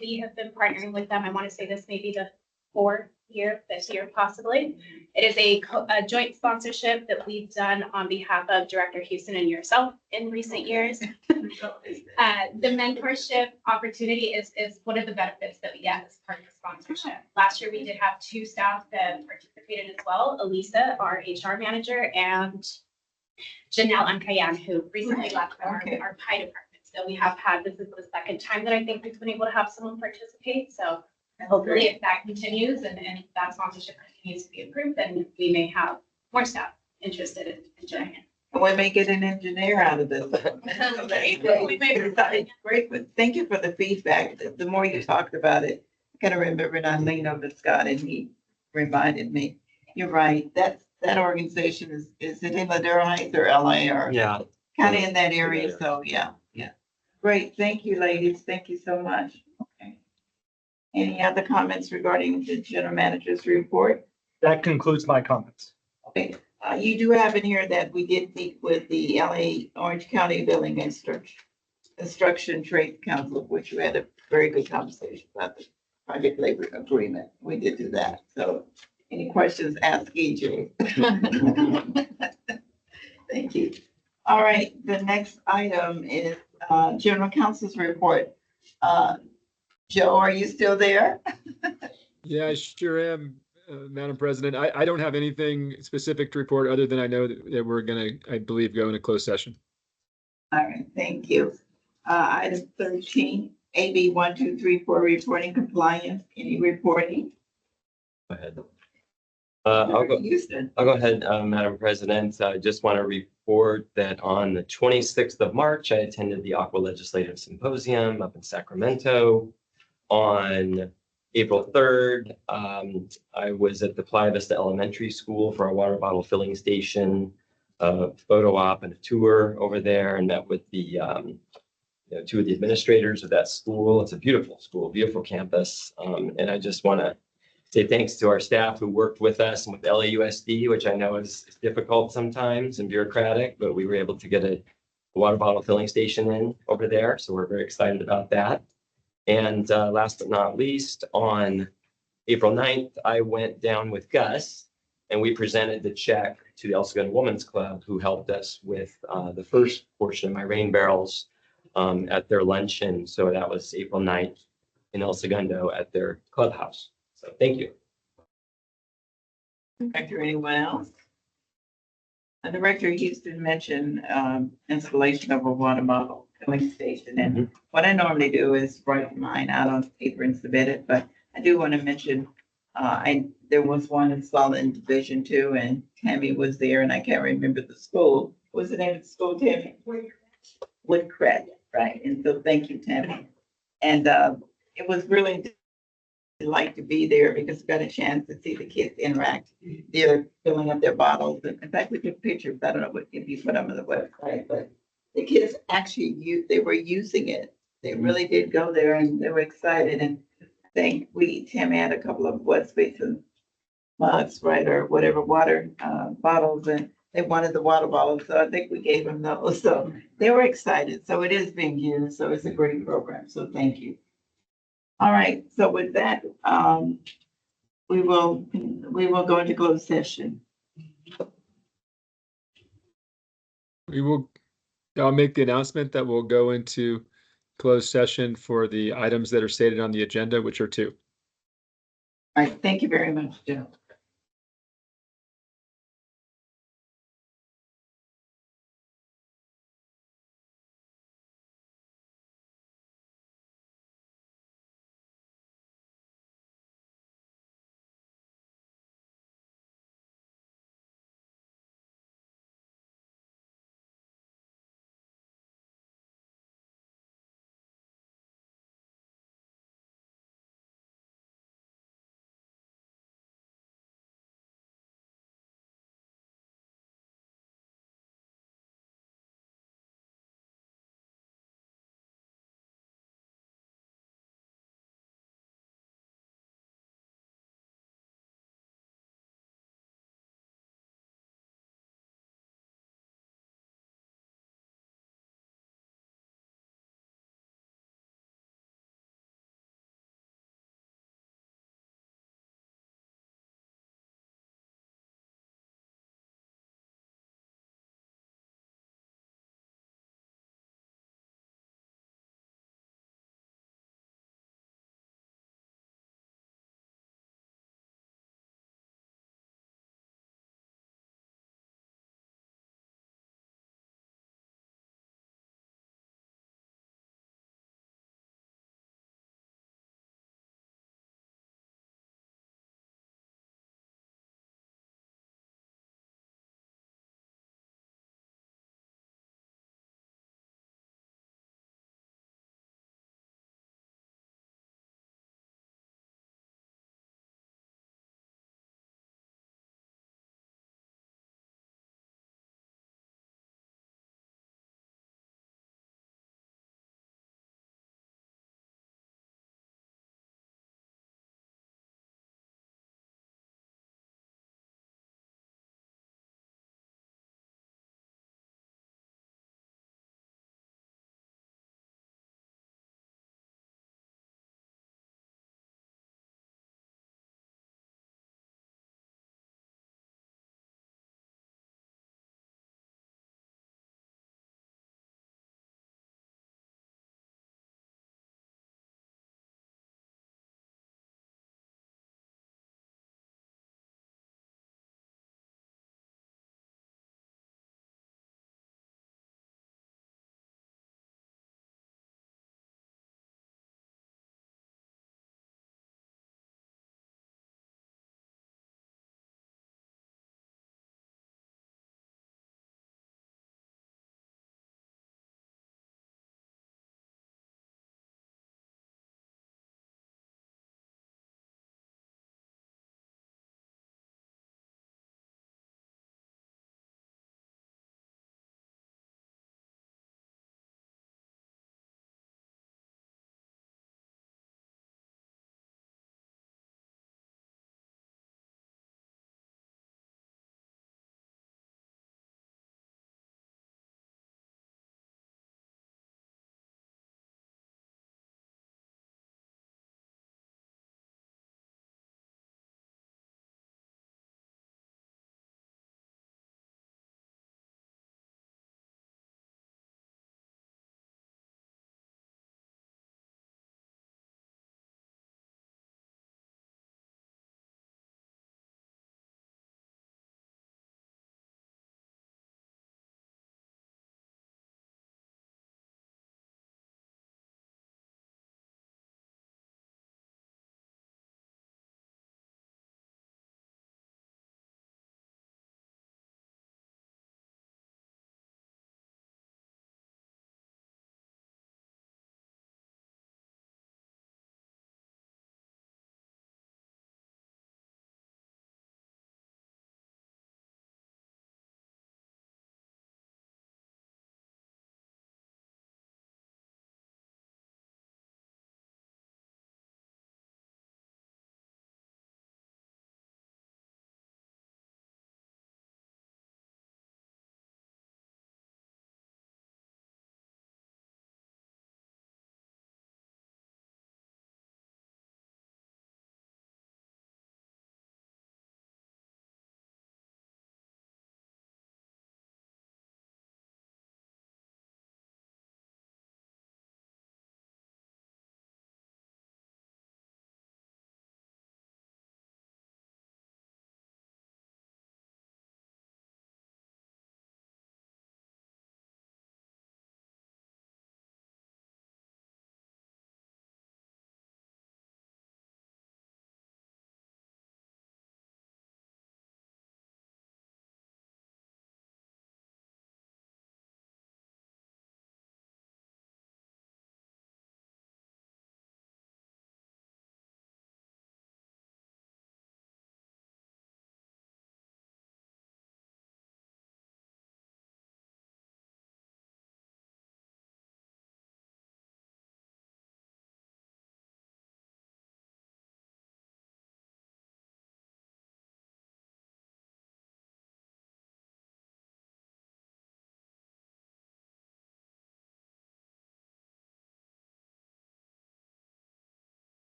We have been partnering with them. I want to say this may be the 4th year, this year possibly. It is a joint sponsorship that we've done on behalf of Director Houston and yourself in recent years. The mentorship opportunity is one of the benefits that we get as part of the sponsorship. Last year, we did have 2 staff that participated as well, Elisa, our HR manager, and Janelle Ankayan, who recently left our PI department. So we have had, this is the 2nd time that I think we've been able to have someone participate. So hopefully if that continues and that sponsorship continues to be approved, then we may have more staff interested in joining it. We may get an engineer out of this. Great, but thank you for the feedback. The more you talked about it, I kind of remembered I leaned over to Scott and he reminded me, you're right, that organization is it in Ladera Heights or LA or? Yeah. Kind of in that area, so yeah. Great, thank you, ladies, thank you so much. Okay. Any other comments regarding the general manager's report? That concludes my comments. Okay, You do have in here that we did meet with the LA Orange County Building Instruction Trade Council, which we had a very good conversation about the project labor agreement. We did do that. So any questions, ask EJ. Thank you. All right, the next item is general counsel's report. Joe, are you still there? Yeah, I sure am, Madam President. I don't have anything specific to report other than I know that we're gonna, I believe, go into closed session. All right, thank you. Item 13, AB 1234, reporting compliance. Any reporting? Go ahead. I'll go. Houston. I'll go ahead, Madam President. I just want to report that on the 26th of March, I attended the Aqua Legislative Symposium up in Sacramento. On April 3rd, I was at the Playa Vista Elementary School for a water bottle filling station, photo op and a tour over there, and met with the two of the administrators of that school. It's a beautiful school, beautiful campus. And I just want to say thanks to our staff who worked with us and with LAUSD, which I know is difficult sometimes and bureaucratic, but we were able to get a water bottle filling station in over there. So we're very excited about that. And last but not least, on April 9th, I went down with Gus and we presented the check to the El Segundo Women's Club, who helped us with the first portion of my rain barrels at their luncheon. So that was April 9th in El Segundo at their clubhouse. So thank you. Director, anyone else? Director Houston mentioned installation of a water bottle filling station. And what I normally do is write mine out on paper and submit it, but I do want to mention there was one installed in Division 2 and Tammy was there and I can't remember the school. What's the name of the school, Tammy? Woodcrest, right? And so thank you, Tammy. And it was really like to be there because we got a chance to see the kids interact. They're filling up their bottles. In fact, we took pictures. I don't know if you put them on the website, but the kids actually they were using it. They really did go there and they were excited. And I think Tim had a couple of West Basin mugs, right, or whatever water bottles, and they wanted the water bottles. So I think we gave them those. So they were excited. So it is being used. So it's a great program. So thank you. All right, so with that, we will go into closed session. I'll make the announcement that we'll go into closed session for the items that are stated on the agenda, which are 2. All right, thank you very much, Joe.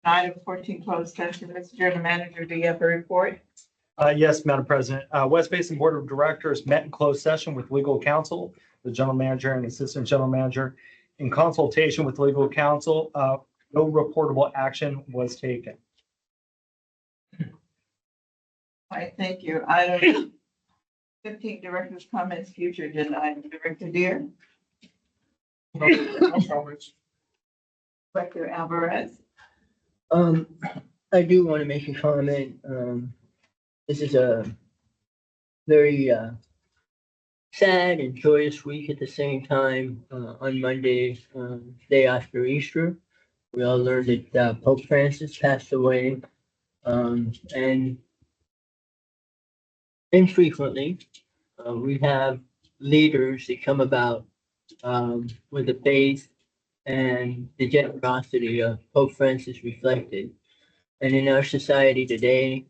Item 14, closed session. Mr. General Manager, do you have a report? Yes, Madam President. West Basin Board of Directors met in closed session with legal counsel, the general manager and assistant general manager. In consultation with legal counsel, no reportable action was taken. All right, thank you. Item 15, director's comments, future agenda item. Director Deere, Director Alvarez. I do want to make a comment. This is a very sad and joyous week at the same time. On Monday, day after Easter, we all learned that Pope Francis passed away. And infrequently, we have leaders that come about with the faith and the generosity of Pope Francis reflected. And in our society today,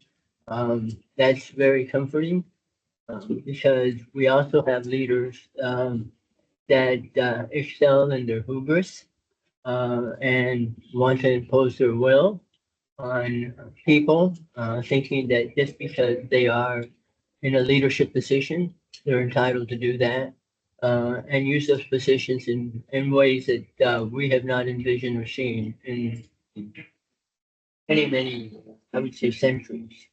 that's very comforting because we also have leaders that excel in their hubris and want to impose their will on people, thinking that just because they are in a leadership position, they're entitled to do that. And use those positions in ways that we have not envisioned or seen in many, I would say, centuries.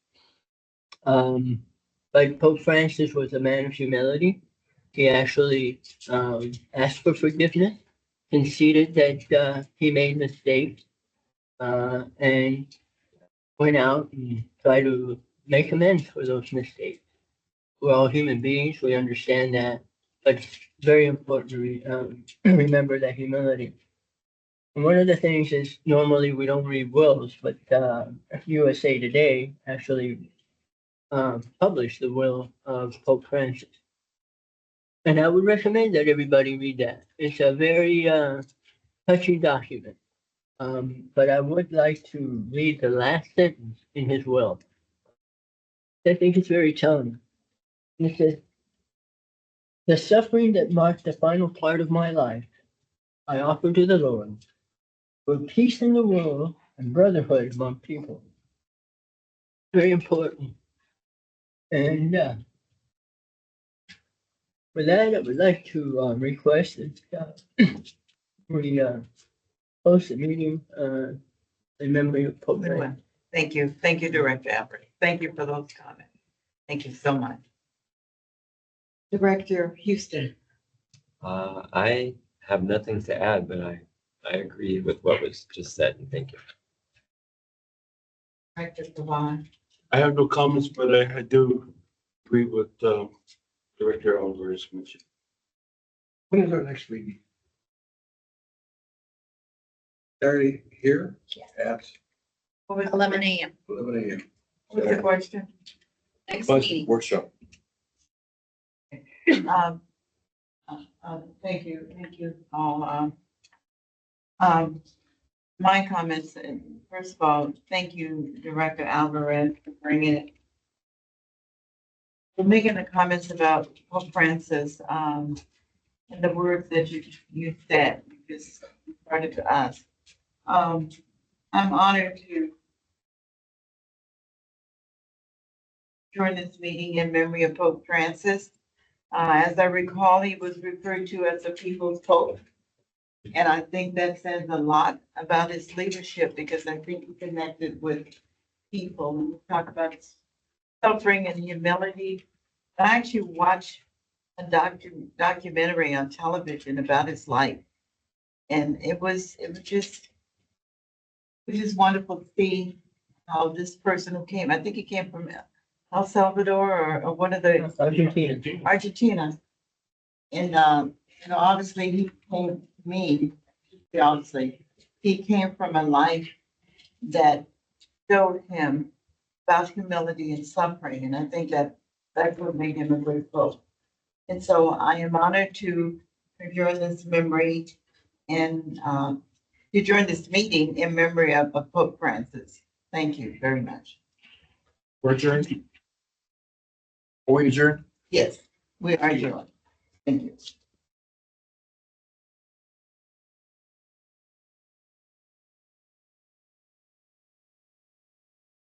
But Pope Francis was a man of humility. He actually asked for forgiveness, conceded that he made mistakes, and went out and tried to make amends for those mistakes. We're all human beings, we understand that, but it's very important to remember that humility. And one of the things is normally we don't read wills, but USA Today actually published the will of Pope Francis. And I would recommend that everybody read that. It's a very touching document. But I would like to read the last sentence in his will. I think it's very telling. It says, "The suffering that marked the final part of my life, I offer to the Lord for peace in the world and brotherhood among people." Very important. And for that, I would like to request that we close the meeting in memory of Pope Francis. Thank you. Thank you, Director Alvarez. Thank you for those comments. Thank you so much. Director Houston. I have nothing to add, but I agree with what was just said, and thank you. Director Devon. I have no comments, but I do agree with Director Alvarez mentioned. When is our next meeting? Saturday here at 11 a.m. 11 a.m. What's the question? Next Budget meeting. workshop. Thank you all. My comments, and first of all, thank you, Director Alvarez, for bringing it. For making the comments about Pope Francis, and the words that you said, you just brought it to us. I'm honored to join this meeting in memory of Pope Francis. As I recall, he was referred to as the people's pope. And I think that says a lot about his leadership because I think he connected with people. When we talk about suffering and humility, I actually watched a documentary on television about his life. And it was just wonderful to see how this person who came, I think he came from El Salvador or one of the Argentina. And obviously he came to me, obviously, he came from a life that showed him about humility and suffering. And I think that's what made him a great pope. And so I am honored to join this memory and to join this meeting in memory of Pope Francis. Thank you very much. We're adjourned. Are we adjourned? Yes, we are adjourned. Thank you.